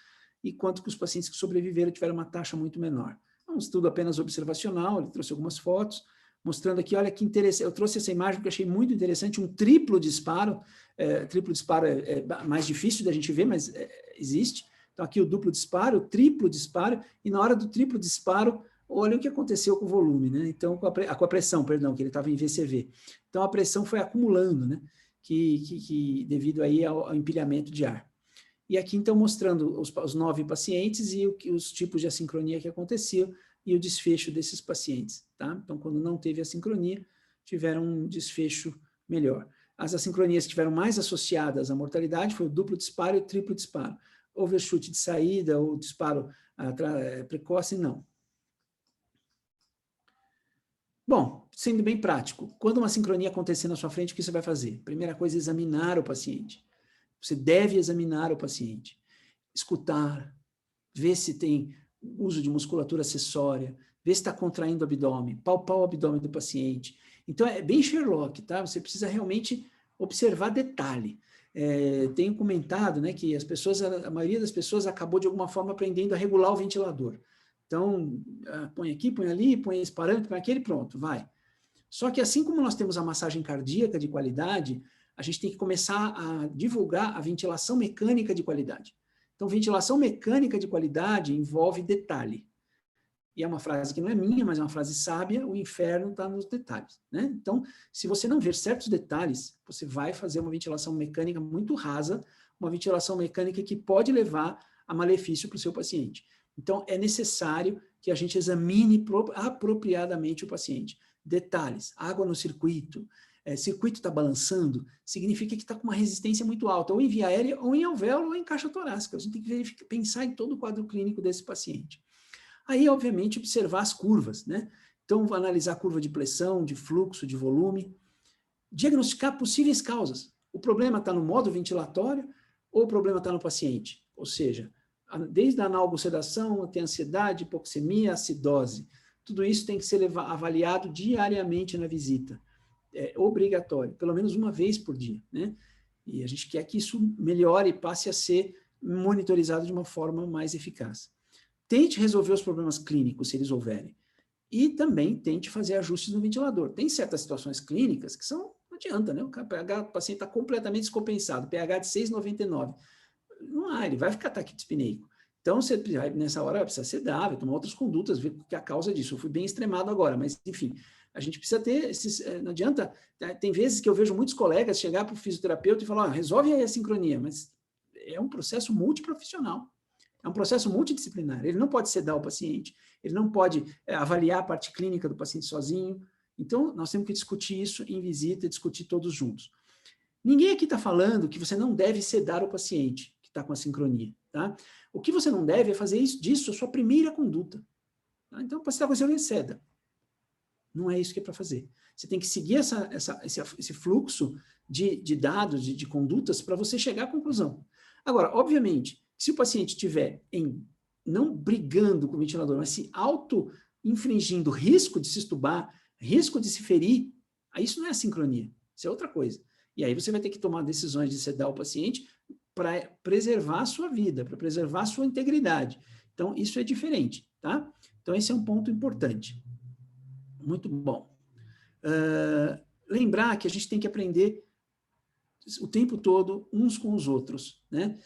enquanto que os pacientes que sobreviveram tiveram uma taxa muito menor. É um estudo apenas observacional, ele trouxe algumas fotos, mostrando aqui, olha que interessante, eu trouxe essa imagem que eu achei muito interessante, um triplo disparo é mais difícil da gente ver, mas existe. Então, aqui o duplo disparo, o triplo disparo, e na hora do triplo disparo, olha o que aconteceu com o volume, né? Então, com a pressão, perdão, que ele estava em VCV. Então, a pressão foi acumulando, né? Que devido aí ao empilhamento de ar. E aqui, então, mostrando os 9 pacientes e os tipos de assincronia que aconteciam e o desfecho desses pacientes, tá? Então, quando não teve assincronia, tiveram um desfecho melhor. As assincronias que tiveram mais associadas à mortalidade foi o duplo disparo e o triplo disparo. Overshoot de saída ou disparo precoce, não. Bom, sendo bem prático, quando uma sincronia acontecer na sua frente, o que você vai fazer? Primeira coisa, examinar o paciente. Você deve examinar o paciente. Escutar, ver se tem uso de musculatura acessória, ver se está contraindo o abdômen, palpar o abdômen do paciente. Então, é bem Sherlock, tá? Você precisa realmente observar detalhe. Tenho comentado, né, que a maioria das pessoas acabou de alguma forma aprendendo a regular o ventilador. Então, põe aqui, põe ali, põe esse parâmetro, põe aquele, pronto, vai. Só que assim como nós temos a massagem cardíaca de qualidade, a gente tem que começar a divulgar a ventilação mecânica de qualidade. Então, ventilação mecânica de qualidade envolve detalhe. E é uma frase que não é minha, mas é uma frase sábia, o inferno está nos detalhes, né? Então, se você não ver certos detalhes, você vai fazer uma ventilação mecânica muito rasa, uma ventilação mecânica que pode levar a malefício para o seu paciente. Então, é necessário que a gente examine apropriadamente o paciente. Detalhes, água no circuito, circuito está balançando, significa que está com uma resistência muito alta, ou em via aérea, ou em alvéolo, ou em caixa torácica. A gente tem que pensar em todo o quadro clínico desse paciente. Aí, obviamente, observar as curvas, né? Então, analisar a curva de pressão, de fluxo, de volume, diagnosticar possíveis causas. O problema está no modo ventilatório ou o problema está no paciente? Ou seja, desde a analgosedação até ansiedade, hipoxemia, acidose. Tudo isso tem que ser avaliado diariamente na visita. É obrigatório, pelo menos uma vez por dia, né? E a gente quer que isso melhore e passe a ser monitorizado de uma forma mais eficaz. Tente resolver os problemas clínicos, se eles houverem. E também tente fazer ajustes no ventilador. Tem certas situações clínicas que não adianta, né? O paciente está completamente descompensado, pH de 6,99. Não há, ele vai ficar taquidispineico. Então, você, nessa hora, precisa sedar, vai tomar outras condutas, ver o que é a causa disso. Eu fui bem extremado agora, mas, enfim, a gente precisa ter esses... Não adianta... Tem vezes que eu vejo muitos colegas chegar para o fisioterapeuta e falar, resolve aí a sincronia, mas é um processo multiprofissional. É um processo multidisciplinar. Ele não pode sedar o paciente, ele não pode avaliar a parte clínica do paciente sozinho. Então, nós temos que discutir isso em visita, discutir todos juntos. Ninguém aqui está falando que você não deve sedar o paciente que está com a sincronia, tá? O que você não deve é fazer disso a sua primeira conduta. Tá? Então, o paciente está com a sincronia, ceda. Não é isso que é para fazer. Você tem que seguir esse fluxo de dados, de condutas, para você chegar à conclusão. Agora, obviamente, se o paciente estiver não brigando com o ventilador, mas se auto-infringindo risco de se estubar, risco de se ferir, aí isso não é a sincronia, isso é outra coisa. E aí você vai ter que tomar decisões de sedar o paciente para preservar a sua vida, para preservar a sua integridade. Então, isso é diferente, tá? Então, esse é um ponto importante. Muito bom. Lembrar que a gente tem que aprender o tempo todo uns com os outros, né?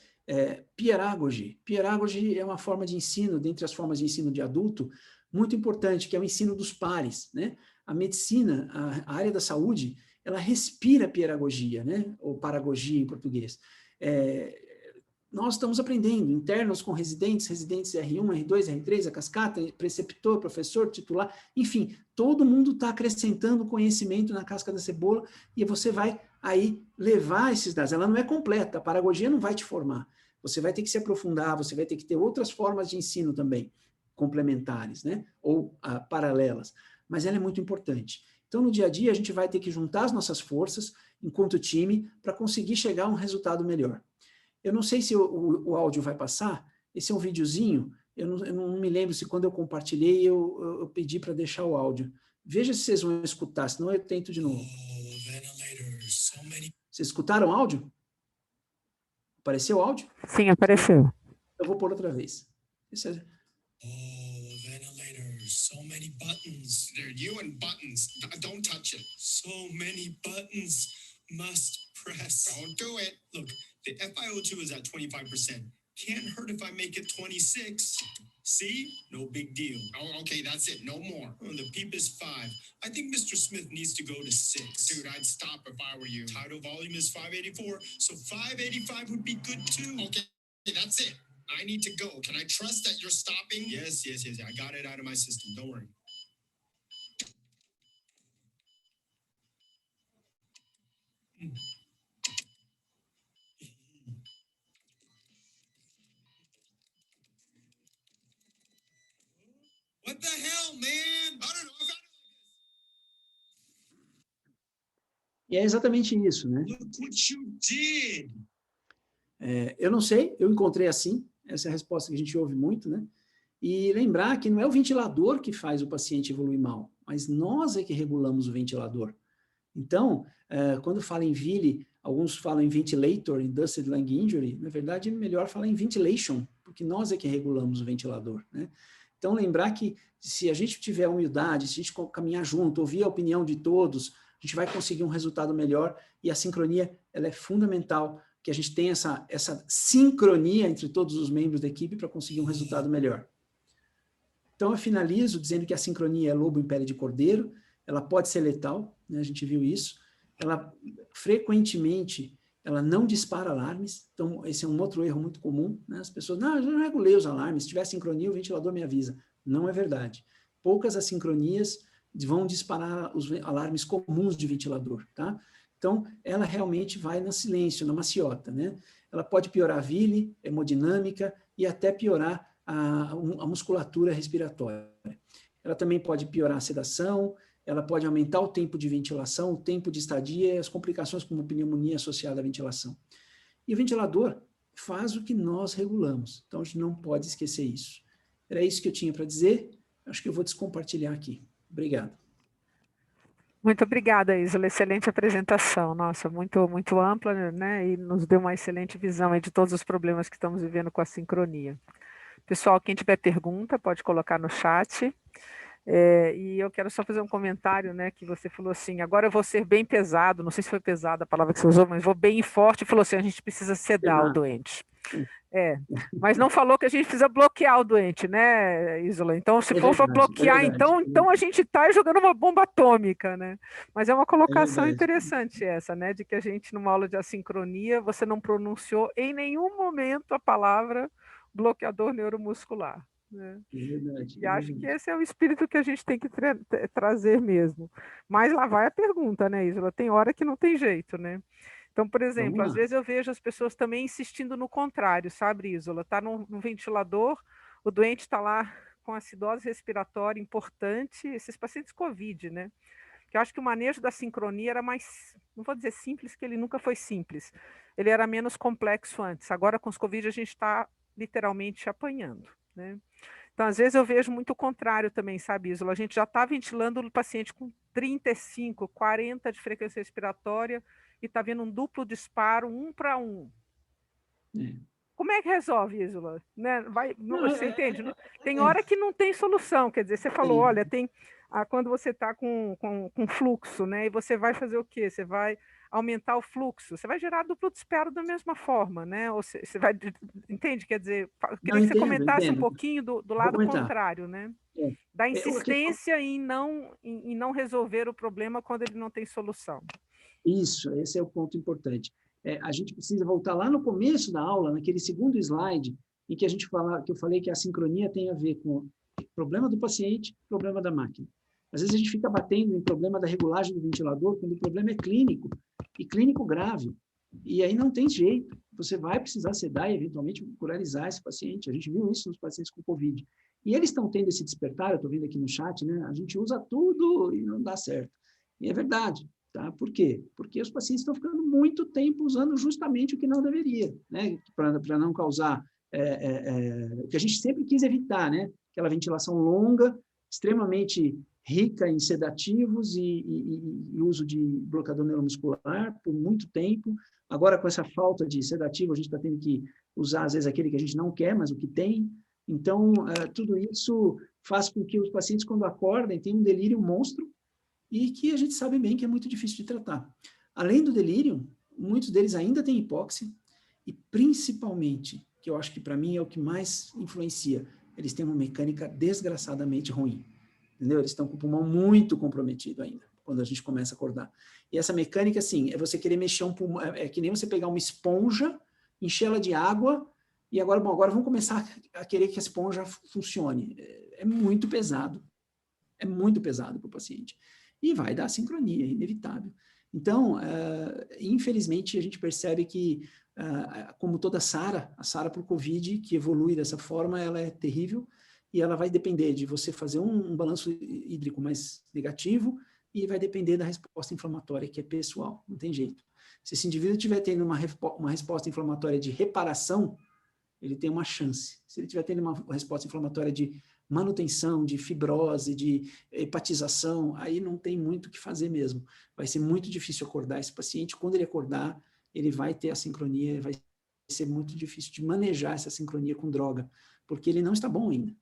Pedagogy. Pedagogy é uma forma de ensino, dentre as formas de ensino de adulto, muito importante, que é o ensino dos pares, né? A medicina, a área da saúde, ela respira pedagogia, né? Ou paragogia em português. Nós estamos aprendendo, internos com residentes R1, R2, R3, a cascata, preceptor, professor, titular, enfim, todo mundo está acrescentando conhecimento na casca da cebola e você vai aí levar esses dados. Ela não é completa, a paragogia não vai te formar. Você vai ter que se aprofundar, você vai ter que ter outras formas de ensino também, complementares, né? Ou paralelas, mas ela é muito importante. Então, no dia a dia, a gente vai ter que juntar as nossas forças, enquanto time, para conseguir chegar a um resultado melhor. Eu não sei se o áudio vai passar, esse é um videozinho, eu não me lembro se quando eu compartilhei eu pedi para deixar o áudio. Veja se vocês vão escutar, senão eu tento de novo. Vocês escutaram o áudio? Apareceu o áudio? Sim, apareceu. Eu vou pôr outra vez. Esse é... So many buttons. They're you and buttons. Don't touch it. So many buttons must press. Don't do it. Look, the FiO2 is at 25%. Can't hurt if I make it 26. See? No big deal. Oh, okay, that's it. No more. Oh, the PEEP is 5. I think Mr. Smith needs to go to 6. Dude, I'd stop if I were you. Tidal volume is 584, so 585 would be good too. Okay, that's it. I need to go. Can I trust that you're stopping? Yes. I got it out of my system. Don't worry. What the hell, man? I don't know. E é exatamente isso, né? Look what you did. Eu não sei, eu encontrei assim, Essa é a resposta que a gente ouve muito, né? E lembrar que não é o ventilador que faz o paciente evoluir mal, mas nós é que regulamos o ventilador. Então, quando fala em VILI, alguns falam em ventilator, induced lung injury, na verdade é melhor falar em ventilation, porque nós é que regulamos o ventilador, né? Então, lembrar que se a gente tiver humildade, se a gente caminhar junto, ouvir a opinião de todos, a gente vai conseguir um resultado melhor, e a sincronia, ela é fundamental, que a gente tenha essa sincronia entre todos os membros da equipe para conseguir um resultado melhor. Então, eu finalizo dizendo que a sincronia é lobo em pele de cordeiro, ela pode ser letal, né? A gente viu isso, ela frequentemente, ela não dispara alarmes, então esse é um outro erro muito comum, né? As pessoas, não, eu já não regulei os alarmes, se tiver sincronia o ventilador me avisa. Não é verdade. Poucas assincronias vão disparar os alarmes comuns de ventilador, tá? Então, ela realmente vai no silêncio, na maciota, né? Ela pode piorar a VILI, hemodinâmica e até piorar a musculatura respiratória. Ela também pode piorar a sedação, ela pode aumentar o tempo de ventilação, o tempo de estadia e as complicações como pneumonia associada à ventilação. E o ventilador faz o que nós regulamos, então a gente não pode esquecer isso. Era isso que eu tinha para dizer, acho que eu vou descompartilhar aqui. Obrigado. Muito obrigada, Isola, excelente apresentação, nossa, muito, muito ampla, né, e nos deu uma excelente visão aí de todos os problemas que estamos vivendo com a sincronia. Pessoal, quem tiver pergunta, pode colocar no chat. E eu quero só fazer um comentário, né, que você falou assim, agora eu vou ser bem pesado, não sei se foi pesada a palavra que você usou, mas vou bem forte, e falou assim, a gente precisa sedar o doente. Mas não falou que a gente precisa bloquear o doente, né, Isola? Então, se for para bloquear, então a gente está jogando uma bomba atômica, né? Mas é uma colocação interessante essa, né, de que a gente, numa aula de assincronia, você não pronunciou em nenhum momento a palavra bloqueador neuromuscular. Né? E acho que esse é o espírito que a gente tem que trazer mesmo. Mas lá vai a pergunta, né, Isola? Tem hora que não tem jeito, né? Então, por exemplo, às vezes eu vejo as pessoas também insistindo no contrário, sabe, Isola? Está no ventilador, o doente está lá com acidose respiratória importante, esses pacientes COVID, né? Que eu acho que o manejo da sincronia era mais, não vou dizer simples, que ele nunca foi simples. Ele era menos complexo antes. Agora, com os COVID, a gente está literalmente apanhando, né? Então, às vezes eu vejo muito o contrário também, sabe, Isola? A gente já está ventilando o paciente com 35, 40 de frequência respiratória e está vendo um duplo disparo, 1 para 1. Como é que resolve, Isola? Né? Você entende? Tem hora que não tem solução, quer dizer, você falou, olha, tem quando você está com fluxo, né? E você vai fazer o quê? Você vai aumentar o fluxo, você vai gerar duplo disparo da mesma forma, né? Ou você vai, entende? Quer dizer, eu queria que você comentasse um pouquinho do lado contrário, né? Da insistência em não resolver o problema quando ele não tem solução. Isso, esse é o ponto importante. A gente precisa voltar lá no começo da aula, naquele segundo slide, em que que eu falei que a sincronia tem a ver com o problema do paciente, problema da máquina. Às vezes a gente fica batendo em problema da regulagem do ventilador, quando o problema é clínico, e clínico grave. E aí não tem jeito. Você vai precisar sedar e, eventualmente, curalizar esse paciente. A gente viu isso nos pacientes com COVID. E eles estão tendo esse despertar, eu estou vendo aqui no chat, né? A gente usa tudo e não dá certo. E é verdade. Tá? Por quê? Porque os pacientes estão ficando muito tempo usando justamente o que não deveria, né? Para não causar o que a gente sempre quis evitar, né? Aquela ventilação longa, extremamente rica em sedativos e uso de bloqueador neuromuscular por muito tempo. Agora, com essa falta de sedativo, a gente está tendo que usar, às vezes, aquele que a gente não quer, mas o que tem. Então, tudo isso faz com que os pacientes, quando acordem, tenham um delírio monstro, e que a gente sabe bem que é muito difícil de tratar. Além do delírio, muitos deles ainda têm hipóxia, e principalmente, que eu acho que para mim é o que mais influencia, eles têm uma mecânica desgraçadamente ruim, entendeu? Eles estão com o pulmão muito comprometido ainda, quando a gente começa a acordar. E essa mecânica, assim, é você querer mexer um pulmão, é que nem você pegar uma esponja, encher ela de água, e agora vamos começar a querer que a esponja funcione. É muito pesado para o paciente. E vai dar sincronia, é inevitável. Então, infelizmente, a gente percebe que, como toda SARA, a SARA para o COVID, que evolui dessa forma, ela é terrível, e ela vai depender de você fazer um balanço hídrico mais negativo, e vai depender da resposta inflamatória, que é pessoal, não tem jeito. Se esse indivíduo estiver tendo uma resposta inflamatória de reparação, ele tem uma chance. Se ele tiver tendo uma resposta inflamatória de manutenção, de fibrose, de hepatização, aí não tem muito o que fazer mesmo. Vai ser muito difícil acordar esse paciente. Quando ele acordar, ele vai ter a sincronia, vai ser muito difícil de manejar essa sincronia com droga, porque ele não está bom ainda.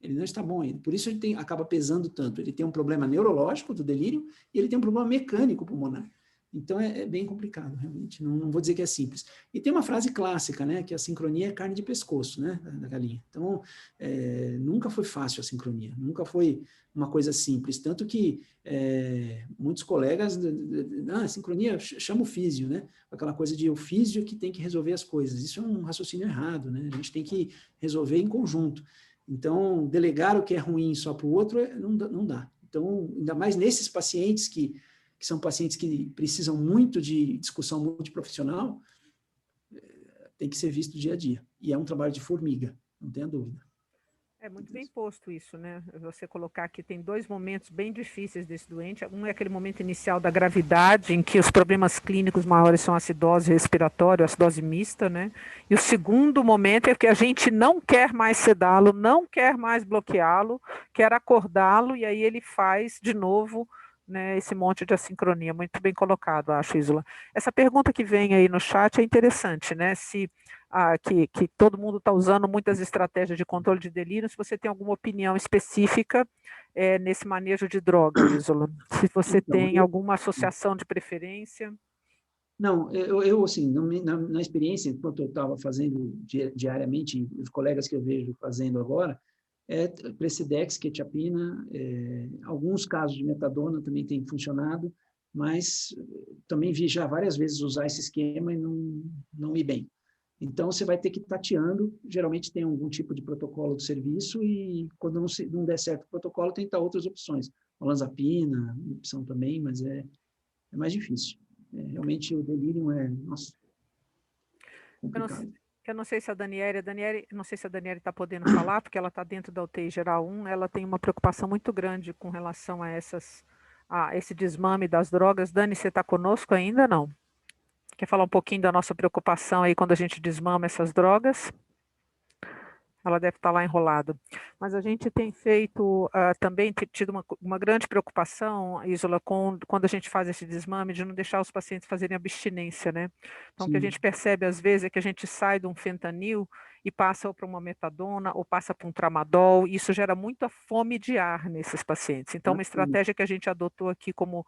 Ele não está bom ainda. Por isso ele acaba pesando tanto. Ele tem um problema neurológico do delírio e ele tem um problema mecânico pulmonar. Então, é bem complicado, realmente. Não vou dizer que é simples. E tem uma frase clássica, né? Que a sincronia é carne de pescoço, né? Da galinha. Então, nunca foi fácil a sincronia. Nunca foi uma coisa simples. Tanto que muitos colegas... a sincronia, chama o físio, né? Aquela coisa de o físio que tem que resolver as coisas. Isso é um raciocínio errado, né? A gente tem que resolver em conjunto. Então, delegar o que é ruim só para o outro, não dá. Então, ainda mais nesses pacientes que são pacientes que precisam muito de discussão multiprofissional, tem que ser visto dia a dia. E é um trabalho de formiga, não tenha dúvida. É muito bem posto isso, né? Você colocar que tem 2 momentos bem difíceis desse doente. Um é aquele momento inicial da gravidade, em que os problemas clínicos maiores são acidose respiratória, acidose mista, né? E o segundo momento é que a gente não quer mais sedá-lo, não quer mais bloqueá-lo, quer acordá-lo, e aí ele faz de novo, né, esse monte de assincronia. Muito bem colocado, acho, Isola. Essa pergunta que vem aí no chat é interessante, né? Se que todo mundo está usando muitas estratégias de controle de delírio, se você tem alguma opinião específica nesse manejo de droga, Isola. Se você tem alguma associação de preferência. Não, eu assim, na experiência, enquanto eu estava fazendo diariamente, os colegas que eu vejo fazendo agora, Precedex, quetiapina, alguns casos de metadona também tem funcionado, mas também vi já várias vezes usar esse esquema e não ir bem. Então, você vai ter que ir tateando, geralmente tem algum tipo de protocolo do serviço e quando não der certo o protocolo, tentar outras opções. Olanzapina, opção também, mas é mais difícil. Realmente o delírio nossa, complicado. Eu não sei se a Daniele está podendo falar, porque ela está dentro da UTI geral 1, ela tem uma preocupação muito grande com relação a esse desmame das drogas. Dani, você está conosco ainda, não? Quer falar um pouquinho da nossa preocupação aí quando a gente desmama essas drogas? Ela deve estar lá enrolada. Mas a gente tem feito, também tido uma grande preocupação, Isola, quando a gente faz esse desmame, de não deixar os pacientes fazerem abstinência, né? Então, o que a gente percebe, às vezes, é que a gente sai de um fentanil e passa para uma metadona, ou passa para um tramadol, e isso gera muita fome de ar nesses pacientes. Então, uma estratégia que a gente adotou aqui como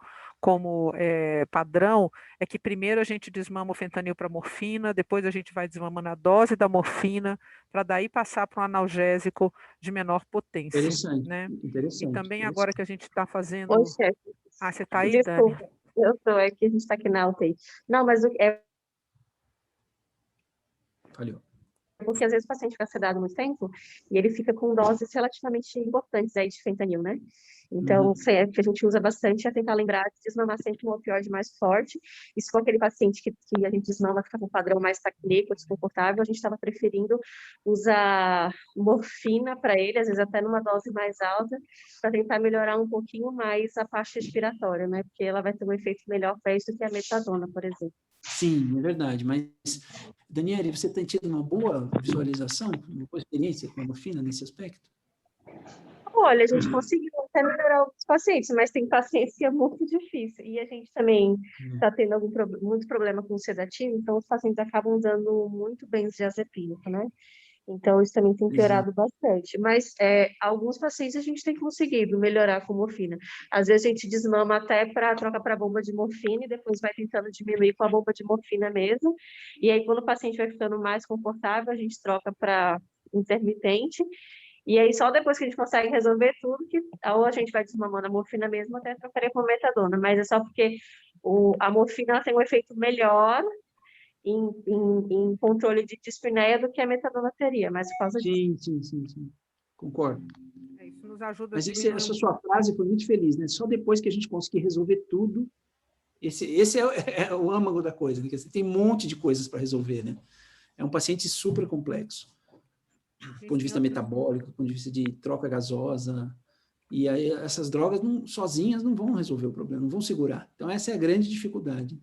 padrão é que primeiro a gente desmama o fentanil para morfina, depois a gente vai desmamando a dose da morfina, para daí passar para um analgésico de menor potência. Interessante, né? interessante. E também agora que a gente está fazendo... Oi, chefe. Você está aí, Desculpa, Dani? eu estou, é que a gente está aqui na UTI. Não, mas Valeu. porque às vezes o paciente fica sedado muito tempo e ele fica com doses relativamente importantes aí de fentanil, né? Então, o que a gente usa bastante é tentar lembrar de desmamar sempre um opioide mais forte. E se for aquele paciente que a gente desmama, fica com um padrão mais taquínico, desconfortável, a gente estava preferindo usar morfina para ele, às vezes até numa dose mais alta, para tentar melhorar um pouquinho mais a parte respiratória, né? Porque ela vai ter um efeito melhor para isso do que a metadona, por exemplo. Sim, é verdade, mas, Daniele, você tem tido uma boa visualização, uma boa experiência com a morfina nesse aspecto? Olha, a gente conseguiu até melhorar os pacientes, mas tem pacientes que é muito difícil. E a gente também está tendo muito problema com o sedativo, então os pacientes acabam usando muito benzodiazepínico, né? Então, isso também tem piorado bastante. Mas alguns pacientes a gente tem conseguido melhorar com morfina. Às vezes a gente desmama até troca para bomba de morfina e depois vai tentando diminuir com a bomba de morfina mesmo. E aí, quando o paciente vai ficando mais confortável, a gente troca para intermitente. E aí, só depois que a gente consegue resolver tudo, que ou a gente vai desmamando a morfina mesmo, até trocaria por metadona. Mas é só porque a morfina ela tem um efeito melhor em controle de dispneia do que a metadona teria, mas por causa disso. Sim. Concordo. Isso nos ajuda mas a diminuir... essa sua frase foi muito feliz, né? Só depois que a gente conseguir resolver tudo, esse é o âmago da coisa, né? Tem um monte de coisas para resolver, né? É um paciente super complexo. Do ponto de vista metabólico, do ponto de vista de troca gasosa, e aí essas drogas sozinhas não vão resolver o problema, não vão segurar. Então, essa é a grande dificuldade.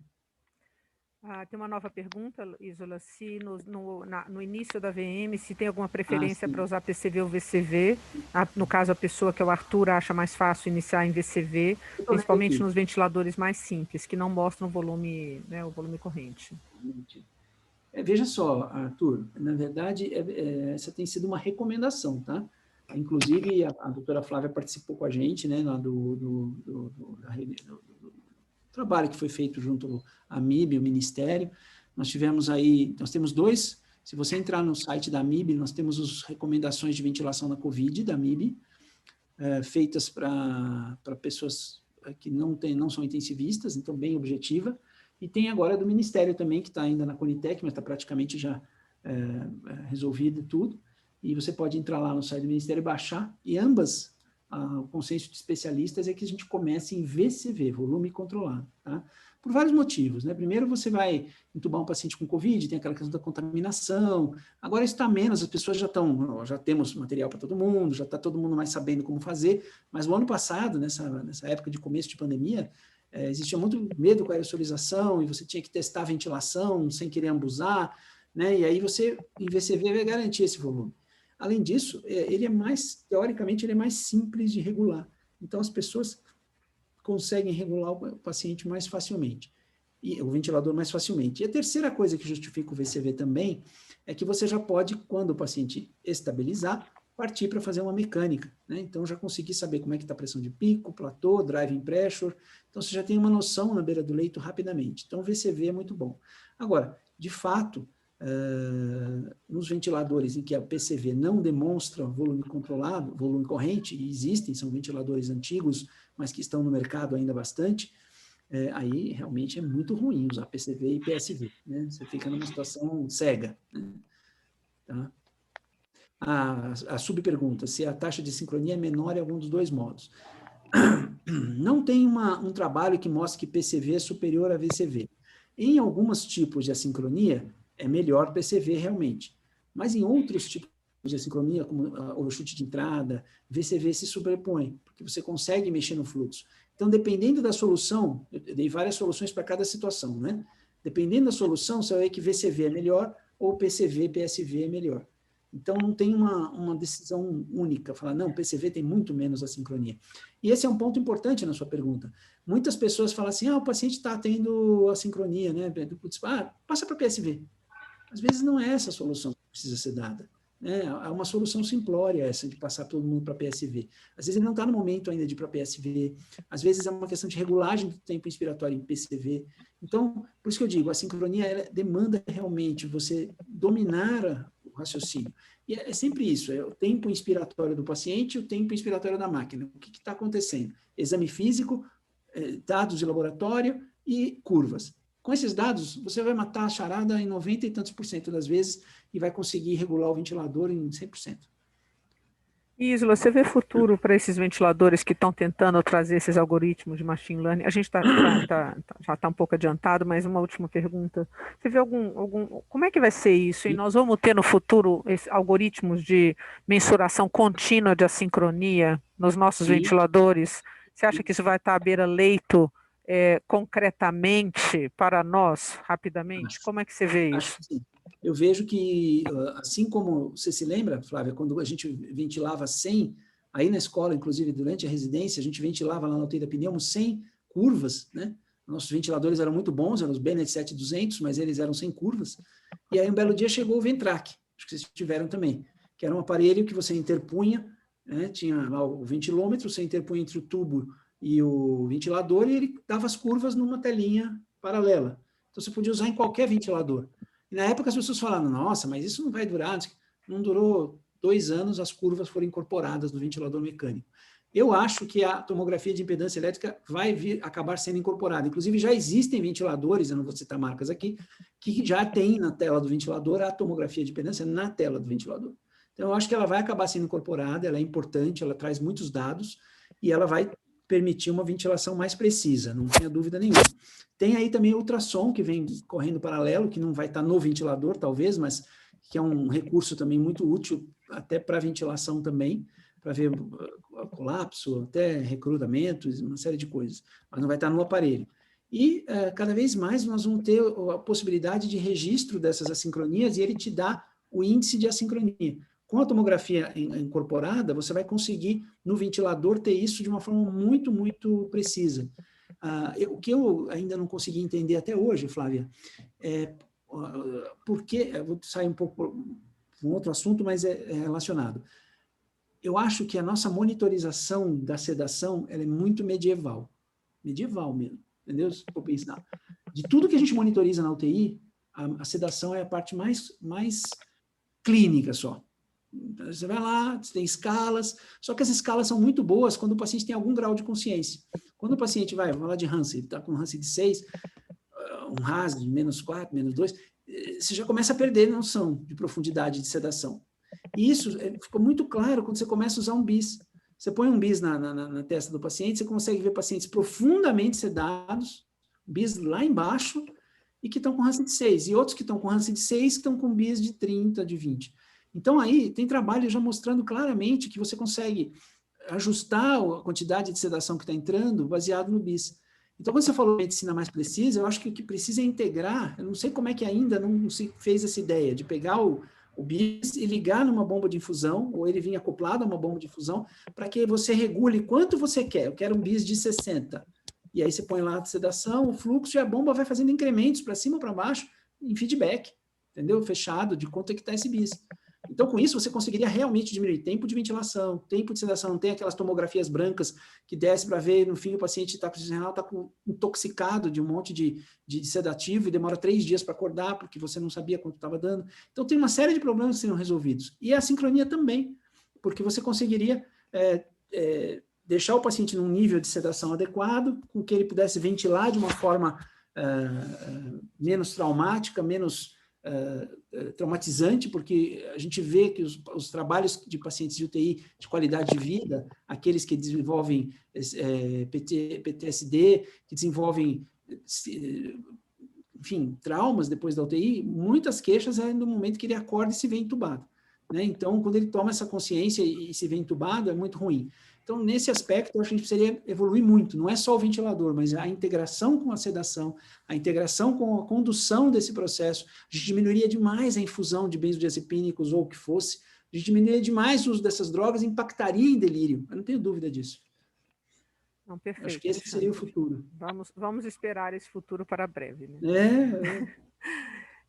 Tem uma nova pergunta, Isola, se no início da VM, se tem alguma preferência para usar PCV ou VCV, no caso a pessoa que é o Arthur acha mais fácil iniciar em VCV, principalmente nos ventiladores mais simples, que não mostram o volume, né, o volume corrente. Veja só, Arthur, na verdade, essa tem sido uma recomendação, tá? Inclusive, a doutora Flávia participou com a gente, né, do trabalho que foi feito junto à MIB, o Ministério. Nós temos dois, se você entrar no site da MIB, nós temos as recomendações de ventilação da COVID, da MIB, feitas para pessoas que não são intensivistas, então bem objetiva, e tem agora do Ministério também, que está ainda na Conitec, mas está praticamente já resolvido tudo, e você pode entrar lá no site do Ministério e baixar, e ambas, o consenso de especialistas é que a gente comece em VCV, volume controlado, tá? Por vários motivos, né? Primeiro, você vai entubar um paciente com Covid, tem aquela questão da contaminação, agora está menos, as pessoas já temos material para todo mundo, já está todo mundo mais sabendo como fazer, mas o ano passado, nessa época de começo de pandemia, existia muito medo com a aerosolização, e você tinha que testar a ventilação sem querer abusar, né? E aí você, em VCV, vai garantir esse volume. Além disso, teoricamente, ele é mais simples de regular. Então, as pessoas conseguem regular o paciente mais facilmente, e o ventilador mais facilmente. E a terceira coisa que justifica o VCV também é que você já pode, quando o paciente estabilizar, partir para fazer uma mecânica, né? Então, já consegui saber como é que está a pressão de pico, platô, driving pressure. Então, você já tem uma noção na beira do leito rapidamente. Então, o VCV é muito bom. Agora, de fato, nos ventiladores em que a PCV não demonstra volume controlado, volume corrente, e existem, são ventiladores antigos, mas que estão no mercado ainda bastante, aí realmente é muito ruim usar PCV e PSV, né? Você fica numa situação cega, né? Tá? A subpergunta, se a taxa de sincronia é menor em algum dos dois modos. Não tem um trabalho que mostre que PCV é superior a VCV. Em alguns tipos de assincronia, é melhor PCV realmente. Mas em outros tipos de assincronia, como o chute de entrada, VCV se sobrepõe, porque você consegue mexer no fluxo. Então, dependendo da solução, eu dei várias soluções para cada situação, né? Dependendo da solução, você vai ver que VCV é melhor ou PCV, PSV é melhor. Então, não tem uma decisão única, falar, não, PCV tem muito menos assincronia. E esse é um ponto importante na sua pergunta. Muitas pessoas falam assim, o paciente está tendo assincronia, né? Passa para PSV. Às vezes não é essa a solução que precisa ser dada, né? É uma solução simplória essa de passar todo mundo para PSV. Às vezes ele não está no momento ainda de ir para PSV, às vezes é uma questão de regulagem do tempo inspiratório em PCV. Então, por isso que eu digo, a sincronia ela demanda realmente você dominar o raciocínio. E é sempre isso, é o tempo inspiratório do paciente e o tempo inspiratório da máquina. O que está acontecendo? Exame físico, dados de laboratório e curvas. Com esses dados, você vai matar a charada em 90 e tantos % das vezes e vai conseguir regular o ventilador em 100%. Isla, você vê futuro para esses ventiladores que estão tentando trazer esses algoritmos de machine learning? A gente já está um pouco adiantado, mas uma última pergunta. Você vê como é que vai ser isso? E nós vamos ter no futuro algoritmos de mensuração contínua de assincronia nos nossos ventiladores? Você acha que isso vai estar à beira-leito concretamente para nós, rapidamente? Como é que você vê isso? Acho que sim. Eu vejo que, assim como você se lembra, Flávia, quando a gente ventilava 100, aí na escola, inclusive durante a residência, a gente ventilava lá na UTI da pneumo 100 curvas, né? Nossos ventiladores eram muito bons, eram os Bennett 7200, mas eles eram sem curvas. E aí um belo dia chegou o Ventrac, acho que vocês tiveram também, que era um aparelho que você interpunha, né? Tinha lá o ventilômetro, você interpunha entre o tubo e o ventilador, e ele dava as curvas numa telinha paralela. Então você podia usar em qualquer ventilador. E na época as pessoas falaram, nossa, mas isso não vai durar. Não durou 2 anos, as curvas foram incorporadas no ventilador mecânico. Eu acho que a tomografia de impedância elétrica vai acabar sendo incorporada. Inclusive, já existem ventiladores, eu não vou citar marcas aqui, que já tem na tela do ventilador a tomografia de impedância na tela do ventilador. Então, eu acho que ela vai acabar sendo incorporada, ela é importante, ela traz muitos dados e ela vai permitir uma ventilação mais precisa, não tenha dúvida nenhuma. Tem aí também o ultrassom, que vem correndo paralelo, que não vai estar no ventilador, talvez, mas que é um recurso também muito útil, até para ventilação também, para ver colapso, até recrutamento, uma série de coisas, mas não vai estar no aparelho. E cada vez mais nós vamos ter a possibilidade de registro dessas assincronias e ele te dá o índice de assincronia. Com a tomografia incorporada, você vai conseguir, no ventilador, ter isso de uma forma muito, muito precisa. O que eu ainda não consegui entender até hoje, Flávia, porque, eu vou sair um pouco para um outro assunto, mas é relacionado. Eu acho que a nossa monitorização da sedação ela é muito medieval mesmo, entendeu? Se for pensar. De tudo que a gente monitoriza na UTI, a sedação é a parte mais clínica só. Você vai lá, você tem escalas, só que as escalas são muito boas quando o paciente tem algum grau de consciência. Quando o paciente vamos falar de Hansen, ele está com um Hansen de 6, um RAS de -4, -2, você já começa a perder noção de profundidade de sedação. E isso ficou muito claro quando você começa a usar um BIS. Você põe um BIS na testa do paciente, você consegue ver pacientes profundamente sedados, BIS lá embaixo, e que estão com Hansen de 6, e outros que estão com Hansen de 6 que estão com BIS de 30, de 20. Então, aí, tem trabalho já mostrando claramente que você consegue ajustar a quantidade de sedação que está entrando baseado no BIS. Então, quando você falou de medicina mais precisa, eu acho que o que precisa é integrar, eu não sei como é que ainda não se fez essa ideia de pegar o BIS e ligar numa bomba de infusão, ou ele vir acoplado a uma bomba de infusão, para que você regule quanto você quer. Eu quero um BIS de 60. E aí você põe lá a sedação, o fluxo, e a bomba vai fazendo incrementos para cima ou para baixo, em feedback, entendeu? Fechado, de quanto é que está esse BIS. Então, com isso, você conseguiria realmente diminuir tempo de ventilação, tempo de sedação. Não tem aquelas tomografias brancas que desce para ver, no fim, o paciente está intoxicado de um monte de sedativo e demora 3 dias para acordar, porque você não sabia quanto estava dando. Então, tem uma série de problemas que seriam resolvidos. E a sincronia também, porque você conseguiria deixar o paciente num nível de sedação adequado, com que ele pudesse ventilar de uma forma menos traumática, menos traumatizante, porque a gente vê que os trabalhos de pacientes de UTI de qualidade de vida, aqueles que desenvolvem PTSD, que desenvolvem, enfim, traumas depois da UTI, muitas queixas é no momento que ele acorda e se vê entubado, né? Então, quando ele toma essa consciência e se vê entubado, é muito ruim. Então, nesse aspecto, eu acho que a gente precisaria evoluir muito, não é só o ventilador, mas a integração com a sedação, a integração com a condução desse processo. A gente diminuiria demais a infusão de benzodiazepínicos ou o que fosse, a gente diminuiria demais o uso dessas drogas, impactaria em delírio, eu não tenho dúvida disso. Não, perfeito. Acho que esse seria o futuro. Vamos esperar esse futuro para breve, né?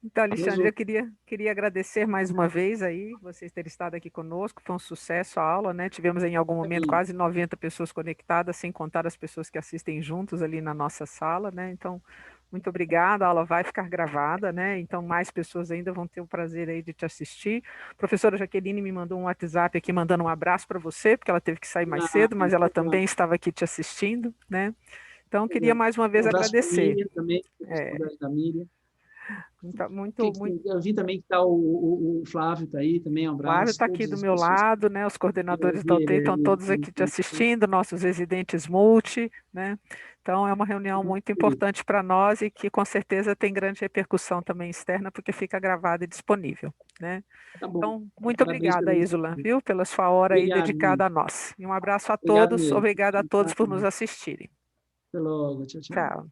Então, Alexandre, eu queria agradecer mais uma vez aí, vocês terem estado aqui conosco, foi um sucesso a aula, né? Tivemos em algum momento quase 90 pessoas conectadas, sem contar as pessoas que assistem juntos ali na nossa sala, né? Então, muito obrigada, a aula vai ficar gravada, né? Então, mais pessoas ainda vão ter o prazer aí de te assistir. A professora Jaqueline me mandou um WhatsApp aqui, mandando um abraço para você, porque ela teve que sair mais cedo, mas ela também estava aqui te assistindo, né? Então, queria mais uma vez agradecer. Miriam também, da Miriam. Eu vi também que está o Flávio está aí também, um abraço. O Flávio está aqui do meu lado, né? Os coordenadores da UTI estão todos aqui te assistindo, nossos residentes multi, né? Então é uma reunião muito importante para nós e que com certeza tem grande repercussão também externa, porque fica gravada e disponível, né? Tá bom. Então, muito obrigada, Ísola, viu, pela sua hora aí dedicada a nós. E um abraço a todos, obrigada a todos por nos assistirem. Até logo, tchau, tchau. Tchau.